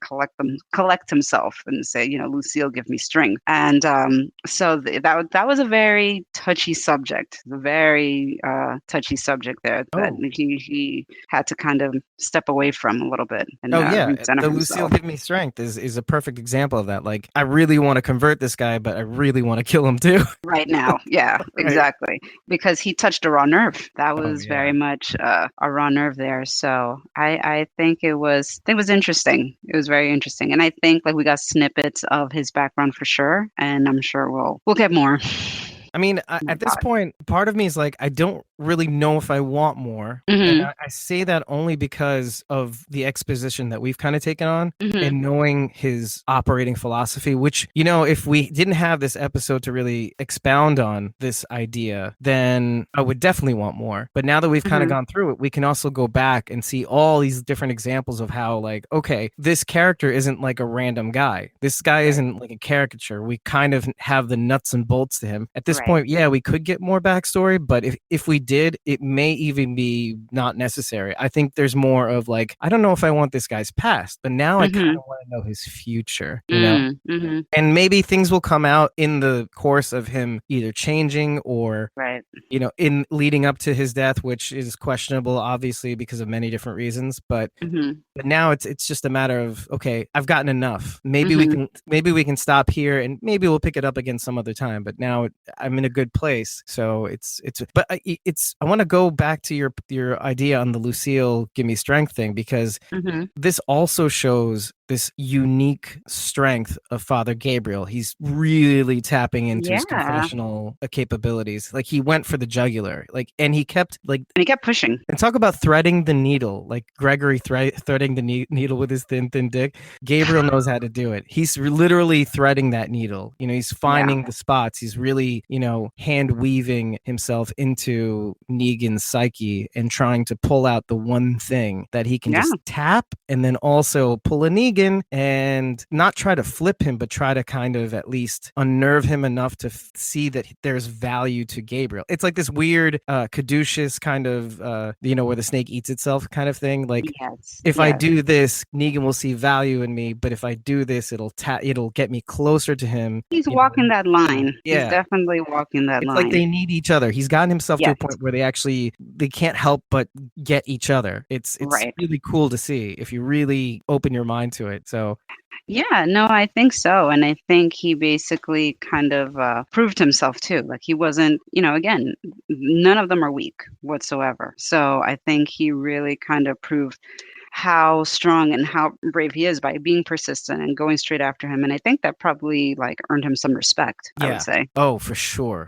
collect himself and say, Lucille, give me strength. And so that was a very touchy subject, a very touchy subject there, that Oh. he had to kind of step away from a little bit and Oh yeah, recenter the Lucille himself Give Me Strength is a perfect example of that. Like, I really want to convert this guy, but I really want to kill him too. right now. Yeah, Right. exactly. Because he touched a raw nerve. That Oh was very yeah. much a raw nerve there. So I think it was interesting. It was very interesting, and I think like we got snippets of his background for sure, and I'm sure we'll get more. I mean, Oh my at this God. point, part of me is like, I don't really know if I want more. And Hmm. I say that only because of the exposition that we've kind of taken on Hmm. and knowing his operating philosophy, which, if we didn't have this episode to really expound on this idea, then I would definitely want more. But now that we've kind of Hmm. gone through it, we can also go back and see all these different examples of how, like, okay, this character isn't like a random guy. This guy Right. isn't like a caricature. We kind of have the nuts and bolts to him. At this this point, yeah, we could get more backstory, but if we did, it may even be not necessary. I think there's more of like, I don't know if I want this guy's past, but now I kind of want to know his future, you know? And maybe things will come out in the course of him either changing or, Right. you know, in leading up to his death, which is questionable, obviously, because of many different reasons. But now it's just a matter of, okay, I've gotten enough. Maybe we can stop here, and maybe we'll pick it up again some other time. But now I'm in a good place, so I want to go back to your idea on the Lucille give me strength thing, because this also shows this unique strength of Father Gabriel. He's really tapping into his confessional capabilities. Like, he went for the jugular, like, and he kept pushing. And talk about threading the needle, like Gregory threading the needle with his thin dick. Gabriel knows how to do it. He's literally threading that needle. You know, he's finding the spots. He's really, you know, hand weaving himself into Negan's psyche and trying to pull out the one thing that he can just tap, and then also pull a Negan and not try to flip him, but try to kind of at least unnerve him enough to see that there's value to Gabriel. It's like this weird caduceus kind of, you know, where the snake eats itself kind of thing. Like, if I do this, Negan will see value in me, but if I do this, it'll get me closer to him. He's walking that line. He's definitely walking that line. It's like they need each other. He's gotten himself to a point where they can't help but get each other. It's really cool to see if you really open your mind to it. So yeah, no, I think so. And I think he basically kind of proved himself too. Like, he wasn't, you know, again, none of them are weak whatsoever. So I think he really kind of proved how strong and how brave he is by being persistent and going straight after him. And I think that probably like earned him some respect, I would say. Oh, for sure.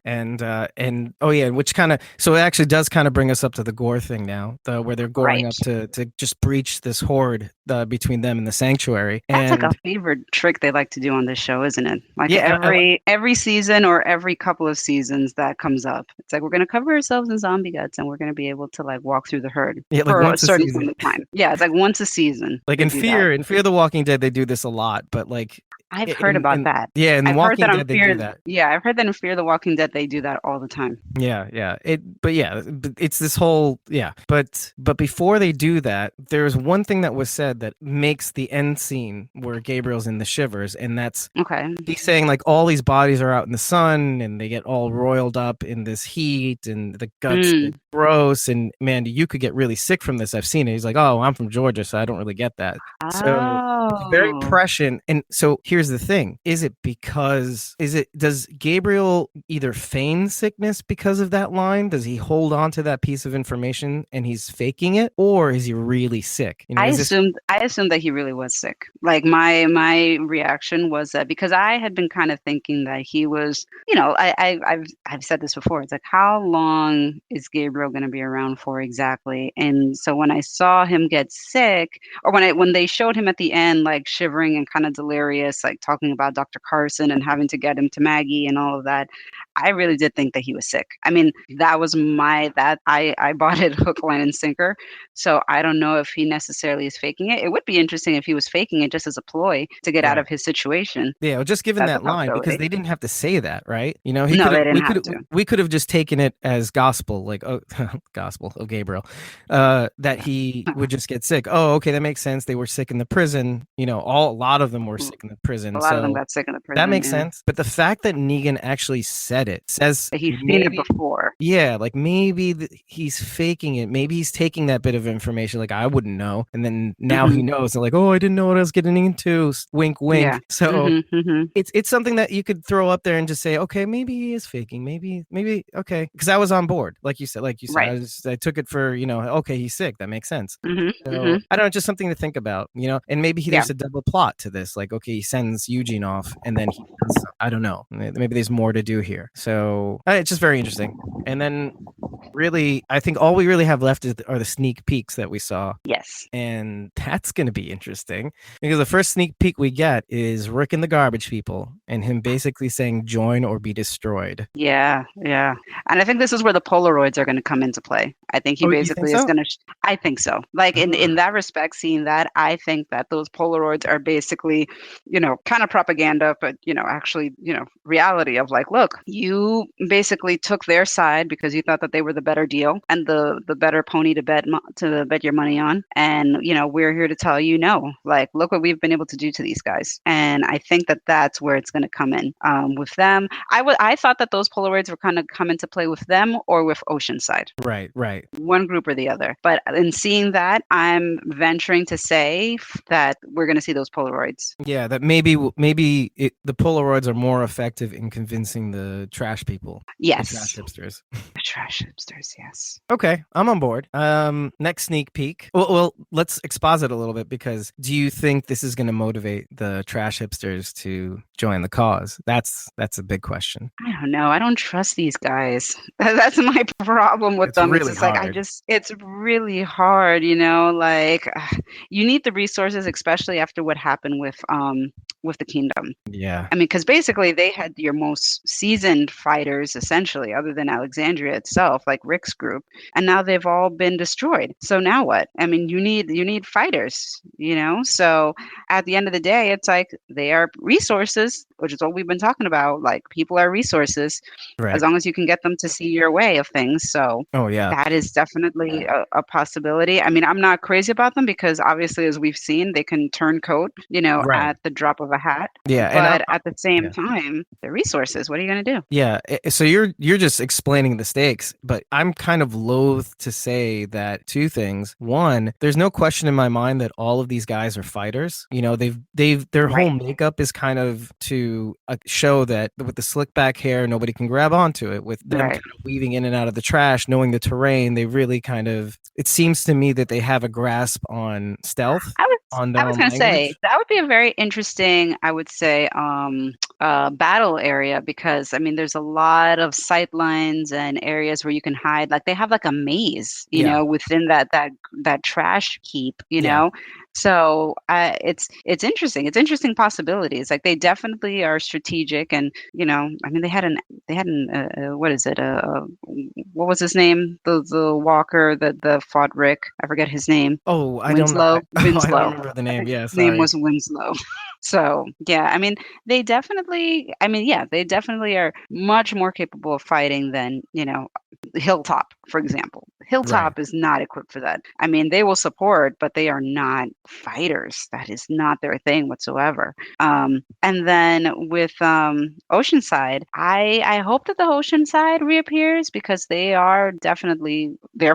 And oh yeah, which kind of, so it actually does kind of bring us up to the gore thing now, where they're going up to just breach this horde between them and the sanctuary. That's like a favorite trick they like to do on this show, isn't it? Like every season or every couple of seasons that comes up. It's like, we're going to cover ourselves in zombie guts and we're going to be able to like walk through the herd for a certain point of time. Yeah, it's like once a season. Like in Fear the Walking Dead, they do this a lot, but like I've heard about that. Yeah, in The Walking Dead, they do that. Yeah, I've heard that in Fear the Walking Dead, they do that all the time. Yeah. But it's this whole, But before they do that, there's one thing that was said that makes the end scene where Gabriel's in the shivers, and that's he's saying like all these bodies are out in the sun, and they get all roiled up in this heat, and the guts get gross, and man, you could get really sick from this. I've seen it. He's like, oh, I'm from Georgia, so I don't really get that. So it's very prescient. And so here's the thing. Does Gabriel either feign sickness because of that line? Does he hold on to that piece of information and he's faking it? Or is he really sick? You know, I assumed that he really was sick. Like my reaction was that, because I had been kind of thinking that he was, you know, I've said this before. It's like, how long is Gabriel going to be around for exactly? And so when I saw him get sick, or when they showed him at the end, like shivering and kind of delirious, like talking about Dr. Carson and having to get him to Maggie and all of that, I really did think that he was sick. I mean, that was I bought it hook, line, and sinker. So I don't know if he necessarily is faking it. It would be interesting if he was faking it just as a ploy to get out of his situation. Yeah, well, just given that line, because they didn't have to say that, right? You know, we could have just taken it as gospel, like gospel of Gabriel, that he would just get sick. Oh, okay, that makes sense. They were sick in the prison. You know, a lot of them were sick in the prison. A lot of them got sick in the prison. That makes sense. But the fact that Negan actually said it says that he's seen it before. Yeah, like maybe he's faking it. Maybe he's taking that bit of information. Like, I wouldn't know, and then now he knows. They're like, oh, I didn't know what I was getting into. Wink, wink. Yeah. So it's something that you could throw up there and just say, okay, maybe he is faking. Maybe okay, because I was on board, like you said. Right. I took it for, you know, okay, he's sick. That makes sense. So, I don't know, just something to think about, you know. And maybe there's a double plot to this. Like, okay, he sends Eugene off, and then he does, I don't know. Maybe there's more to do here. So it's just very interesting. And then really, I think all we really have left are the sneak peeks that we saw. Yes. And that's going to be interesting because the first sneak peek we get is Rick and the Garbage People and him basically saying join or be destroyed. Yeah, yeah. And I think this is where the Polaroids are going to come into play. I think he Oh, you think basically is so? going to, I think so. Like in that respect, seeing that, I think that those Polaroids are basically, kind of propaganda, but, actually, reality of like, look, you basically took their side because you thought that they were the better deal and the better pony to bet your money on. And, we're here to tell you no, like, look what we've been able to do to these guys. And I think that that's where it's going to come in with them. I thought that those Polaroids were kind of come into play with them or with Oceanside. Right. One group or the other. But in seeing that, I'm venturing to say that we're going to see those Polaroids. Yeah, that maybe the Polaroids are more effective in convincing the trash people. Yes. The trash hipsters. The trash hipsters, yes. Okay, I'm on board. Next sneak peek. Well, let's exposit a little bit because do you think this is going to motivate the trash hipsters to join the cause? That's a big question. I don't know. I don't trust these guys. That's my problem with It's them. really It's just like hard. it's really hard, like you need the resources, especially after what happened with the kingdom. Yeah. I mean, because basically they had your most seasoned fighters, essentially, other than Alexandria itself, like Rick's group, and now they've all been destroyed. So now what? I mean, you need fighters, So at the end of the day, it's like they are resources, which is what we've been talking about. Like people are resources, Right. as long as you can get them to see your way of things. So Oh yeah. that is definitely a possibility. I mean, I'm not crazy about them because obviously, as we've seen, they can turn coat, Right. at the drop of a hat. Yeah, and But at the same time, they're resources. What are you going to do? yeah. So you're just explaining the stakes, but I'm kind of loath to say that two things. One, there's no question in my mind that all of these guys are fighters. Their whole makeup is kind of to show that with the slick back hair, nobody can grab onto it. With them kind of weaving in and out of the trash, knowing the terrain, they really it seems to me that they have a grasp on stealth. I was going to say that would be a very interesting, I would say, battle area because I mean, there's a lot of sight lines and areas where you can hide. Like they have like a maze, within that trash heap, So it's interesting. It's interesting possibilities. Like they definitely are strategic, and I mean, they had an what is it? What was his name? The walker that fought Rick. I forget his name. Oh, I Winslow. don't know. Winslow. I don't remember the name. Yeah, His name sorry. was Winslow. So yeah, I mean, they definitely are much more capable of fighting than, Hilltop, for example. Hilltop is not equipped for that. I mean, they will support, but they are not fighters. That is not their thing whatsoever. And then with Oceanside, I hope that the Oceanside reappears because they're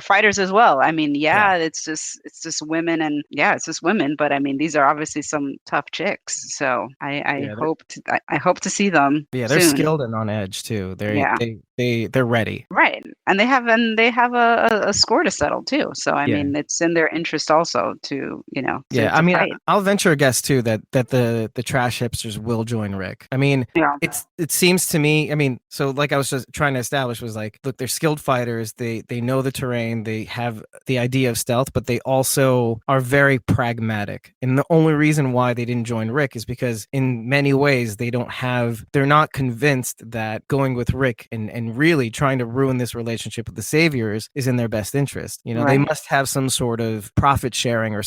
fighters as well. I mean, it's just women, and it's just women, but I mean, these are obviously some tough chicks. So I hope to see them. Yeah, they're soon. skilled and on edge too. They're ready. Right. And they have a score to settle too. So I mean, it's in their interest also to I mean, fight. I'll venture a guess too that the trash hipsters will join Rick. I mean, it seems to me. I mean, so like I was just trying to establish was like, look, they're skilled fighters. They know the terrain. They have the idea of stealth, but they also are very pragmatic. And the only reason why they didn't join Rick is because in many ways they're not convinced that going with Rick and really trying to ruin this relationship with the saviors is in their best interest. They must have some sort of profit sharing or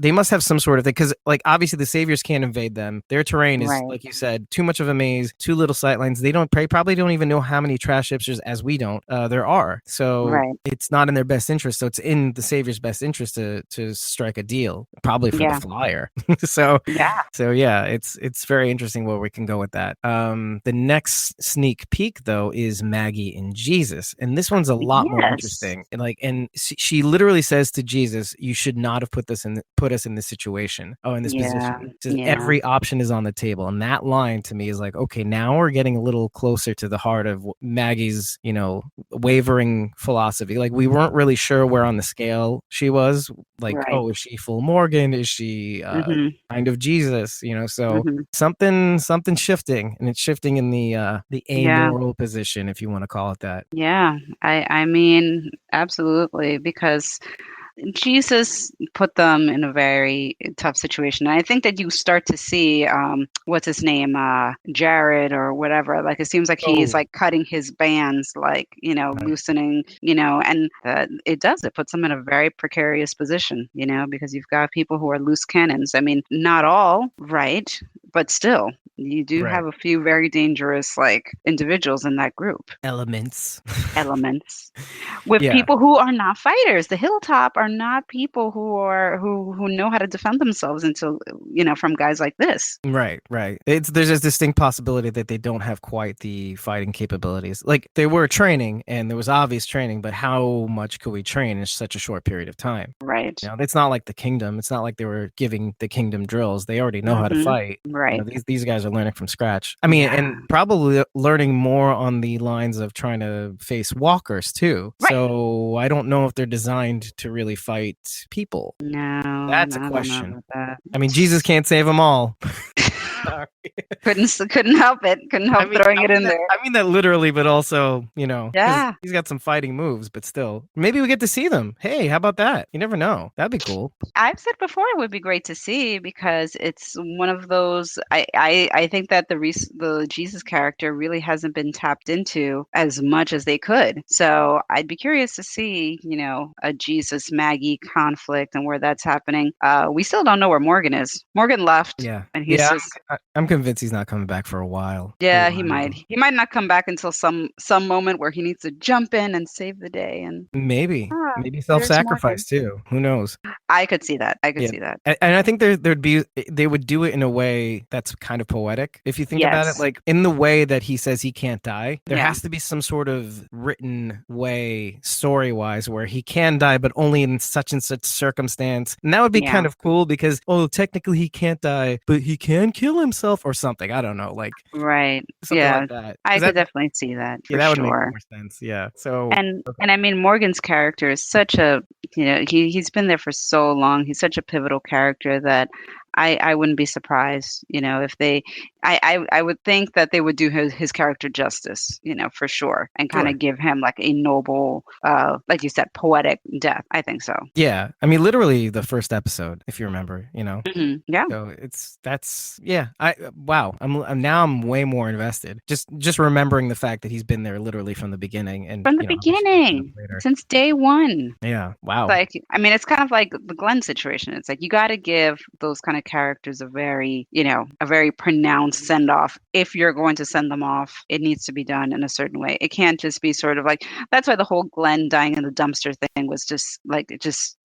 they must have some sort of thing because like obviously the saviors can't invade them. Their terrain is like you said, too much of a maze, too little sightlines. They probably don't even know how many trash hipsters as we don't there are. So it's not in their best interest. So it's in the saviors' best interest to strike a deal, probably for the flyer. So it's very interesting where we can go with that. The next sneak peek though is Maggie and Jesus, and this one's a lot more interesting. And she literally says to Jesus, "You should not have put us in this situation. Oh, in this position. Says, every option is on the table." And that line to me is like, okay, now we're getting a little closer to the heart of Maggie's, wavering philosophy. Like we weren't really sure where on the scale she was. Like, oh, is she full Morgan? Is she kind of Jesus? So something shifting, and it's shifting in the amoral position, if you want to call it that. Yeah, I mean, absolutely, because Jesus put them in a very tough situation. And I think that you start to see, what's his name, Jared or whatever. Like it seems like he's Oh, like cutting his bands, like right. loosening, and it does. It puts them in a very precarious position, because you've got people who are loose cannons. I mean, not all, right, but still, you do Right. have a few very dangerous like individuals in that group, Elements. elements with Yeah. people who are not fighters. The hilltop are not people who know how to defend themselves until from guys like this. Right, right. There's a distinct possibility that they don't have quite the fighting capabilities. Like they were training and there was obvious training, but how much could we train in such a short period of time? Right. It's not like the kingdom. It's not like they were giving the kingdom drills. They already know how to Mm-hmm. fight. Right. These guys are learning from scratch. I mean, Yeah. and probably learning more on the lines of trying to face walkers too. Right. So I don't know if they're designed to really fight people. No, That's a I don't know question. about that. I mean, Jesus can't save them all. Sorry. Couldn't help it. Couldn't help throwing it in there. I mean that literally, but also, because Yeah. he's got some fighting moves, but still, maybe we get to see them. Hey, how about that? You never know. That'd be cool. I've said before it would be great to see because it's one of those. I think that the Jesus character really hasn't been tapped into as much as they could. So I'd be curious to see, a Jesus Maggie conflict and where that's happening. We still don't know where Morgan is. Morgan left, Yeah, and he's yeah. just. I'm convinced he's not coming back for a while. A Yeah, he might. while. He might not come back until some moment where he needs to jump in and save the day. And Maybe there's Morgan. self-sacrifice too. Who knows? I could see that. I could Yeah. see that. And I think they would do it in a way that's kind of poetic. If you think about it, Yes. like in the way that he says he can't die, there Yeah. has to be some sort of written way, story-wise, where he can die, but only in such and such circumstance. And that would be Yeah. kind of cool because, technically he can't die, but he can kill himself or something. I don't know, like Right. something Yeah. like that. I 'Cause could definitely see that yeah, for that would make sure. more sense. Yeah. So, And I mean Morgan's character is such a he's been there for so long. He's such a pivotal character that I wouldn't be surprised, if they I would think that they would do his character justice, for sure, and kind sure. of give him like a noble, like you said, poetic death. I think so. Yeah. I mean, literally the first episode, if you remember, Yeah. So that's yeah. Wow. I'm way more invested. Just remembering the fact that he's been there literally from the beginning, and From the how much he shows up beginning, later. since day one. Yeah. Wow. Like, I mean, it's kind of like the Glenn situation. It's like you got to give those kind of characters a very pronounced send off. If you're going to send them off, it needs to be done in a certain way. It can't just be sort of like that's why the whole Glenn dying in the dumpster thing was just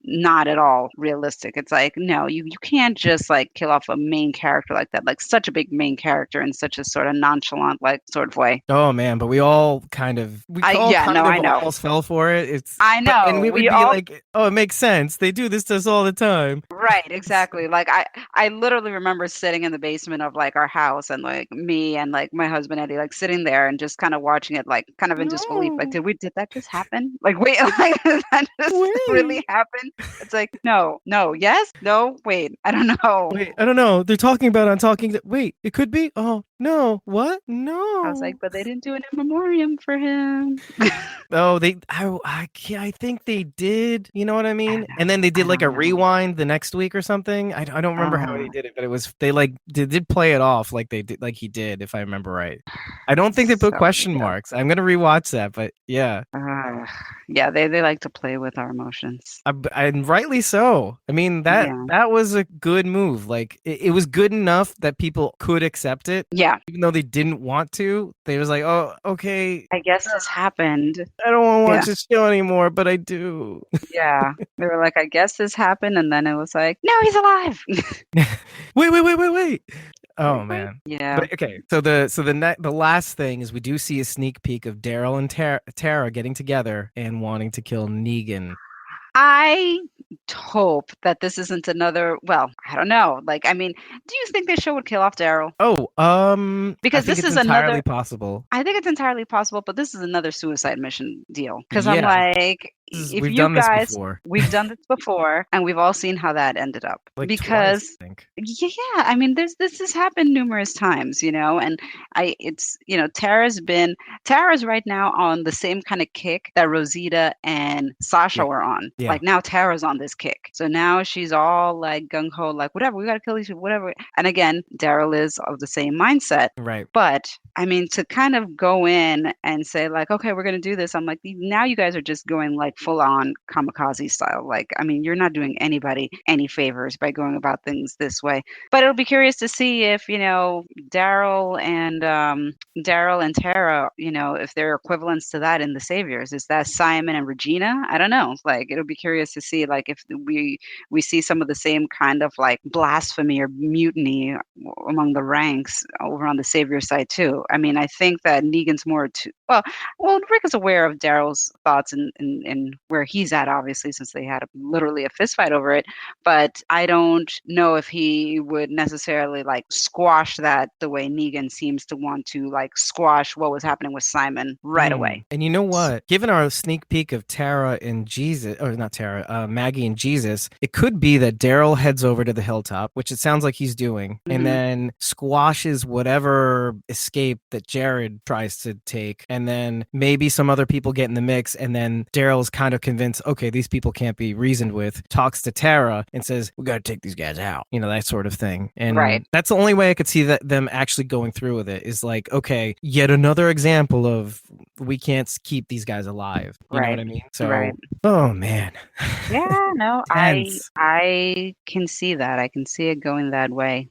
not at all realistic. It's like, no, you can't just like kill off a main character like that, like such a big main character in such a sort of nonchalant, like sort of way. Oh man, but we all Yeah, no, I know. almost fell for it. I And know. we would We be all like, oh, it makes sense. They do this to us all the time. Right, exactly. Like I literally remember sitting in the basement of like our house and like me and like my husband Eddie like sitting there and just kind of watching it like kind of in disbelief. Like, No, did that just happen? Like, wait, like did that just really wait. happen? It's like, no, no, yes, no, wait, I don't know. Wait, I don't know. They're talking about I'm talking. Wait, it could be. Oh no, what? I was like, No. but they didn't do an in memoriam for him. Oh, I think they did. You know what I I mean? don't And then they I did like a don't know. rewind the next week or something. I don't remember how they Oh, did it, but it was they like they did play it off like they did, like he did, if I remember right. I don't think they put so question ridiculous. marks. I'm gonna rewatch that, but yeah, Yeah, they like to play with our emotions. and rightly so. I mean Yeah. that was a good move. Like it was good enough that people could accept it, Yeah, even though they didn't want to. They was like, oh, okay, I guess this happened. I don't want to Yeah. watch this show anymore, but I do. Yeah. They were like, I guess this happened. And then it was like, no, he's alive. Wait. Like, Oh what? man. Yeah. But okay, so the last thing is we do see a sneak peek of Daryl and Tara getting together and wanting to kill Negan. I hope that this isn't another. Well, I don't know. Like, I mean, do you think this show would kill off Daryl? Oh, I Because think this it's is entirely another. possible. I think it's entirely possible, but this is another suicide mission deal. Because I'm Yeah, like, if we've you done this guys, before, we've done this before, and we've all seen how that ended up. like twice, Because I think. yeah, I mean, this has happened numerous times, and it's Tara's right now on the same kind of kick that Rosita and Sasha Yeah, were on. yeah, Like now Tara's on this kick, so now she's all like gung ho, like whatever, we gotta kill these people, whatever. And again, Daryl is of the same mindset. right. But I mean, to kind of go in and say like, okay, we're gonna do this. I'm like, now you guys are just going like full on kamikaze style. Like, I mean, you're not doing anybody any favors by going about things this way. But it'll be curious to see if Daryl and Daryl and Tara, if they're equivalents to that in the Saviors. Is that Simon and Regina? I don't know. Like, it'll be curious to see like if we see some of the same kind of like blasphemy or mutiny among the ranks over on the Savior side too. I mean, I think that Negan's more to well, Rick is aware of Daryl's thoughts and where he's at, obviously, since they had literally a fist fight over it. But I don't know if he would necessarily like squash that the way Negan seems to want to like squash what was happening with Simon right away. And you know what? Given our sneak peek of Tara and Jesus, or not Tara, Maggie and Jesus, it could be that Daryl heads over to the hilltop, which it sounds like he's doing, and then squashes whatever escape that Jared tries to take. And then maybe some other people get in the mix. And then Daryl's kind of convinced, okay, these people can't be reasoned with, talks to Tara and says, we got to take these guys out, that sort of thing. And Right. that's the only way I could see that them actually going through with it is like, okay, yet another example of we can't keep these guys alive. You know what I mean? So, Right. oh man. Yeah, no, Tense. I can see that. I can see it going that way.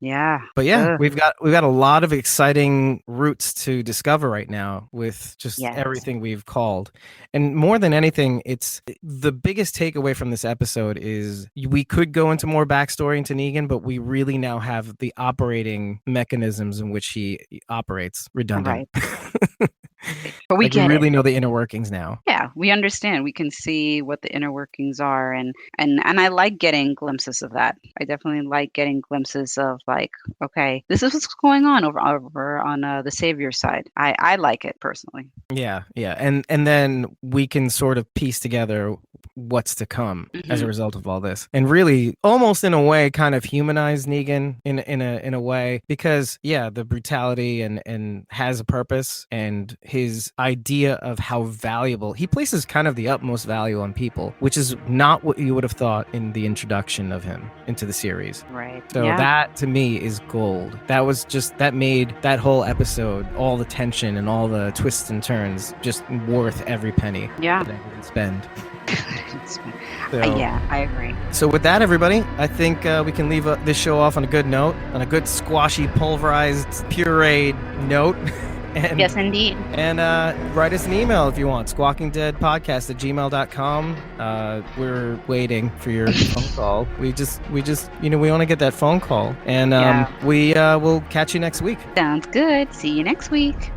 Yeah. But yeah, Ugh. we've got a lot of exciting routes to discover right now with just Yes. everything we've called. And more than anything, it's the biggest takeaway from this episode is we could go into more backstory into Negan, but we really now have the operating mechanisms in which he operates. Redundant. Right. But we Like, get we it. really know the inner workings now. Yeah, we understand. We can see what the inner workings are, and I like getting glimpses of that. I definitely like getting glimpses of like, okay, this is what's going on over on the Savior side. I like it personally. Yeah, yeah. And then we can sort of piece together what's to come as a result of all this. And really almost in a way kind of humanize Negan in a way, because yeah, the brutality and has a purpose, and his idea of how valuable he places kind of the utmost value on people, which is not what you would have thought in the introduction of him into the series. Right. So Yeah. that to me is gold. That made that whole episode, all the tension and all the twists and turns, just worth every penny Yeah. that I didn't spend. So, Yeah, I agree. so with that, everybody, I think we can leave this show off on a good note, on a good squashy, pulverized, pureed note. And, Yes, indeed. And write us an email if you want, squawkingdeadpodcast@gmail.com. We're waiting for your phone call. We just we want to get that phone call. And Yeah. we will catch you next week. Sounds good. See you next week.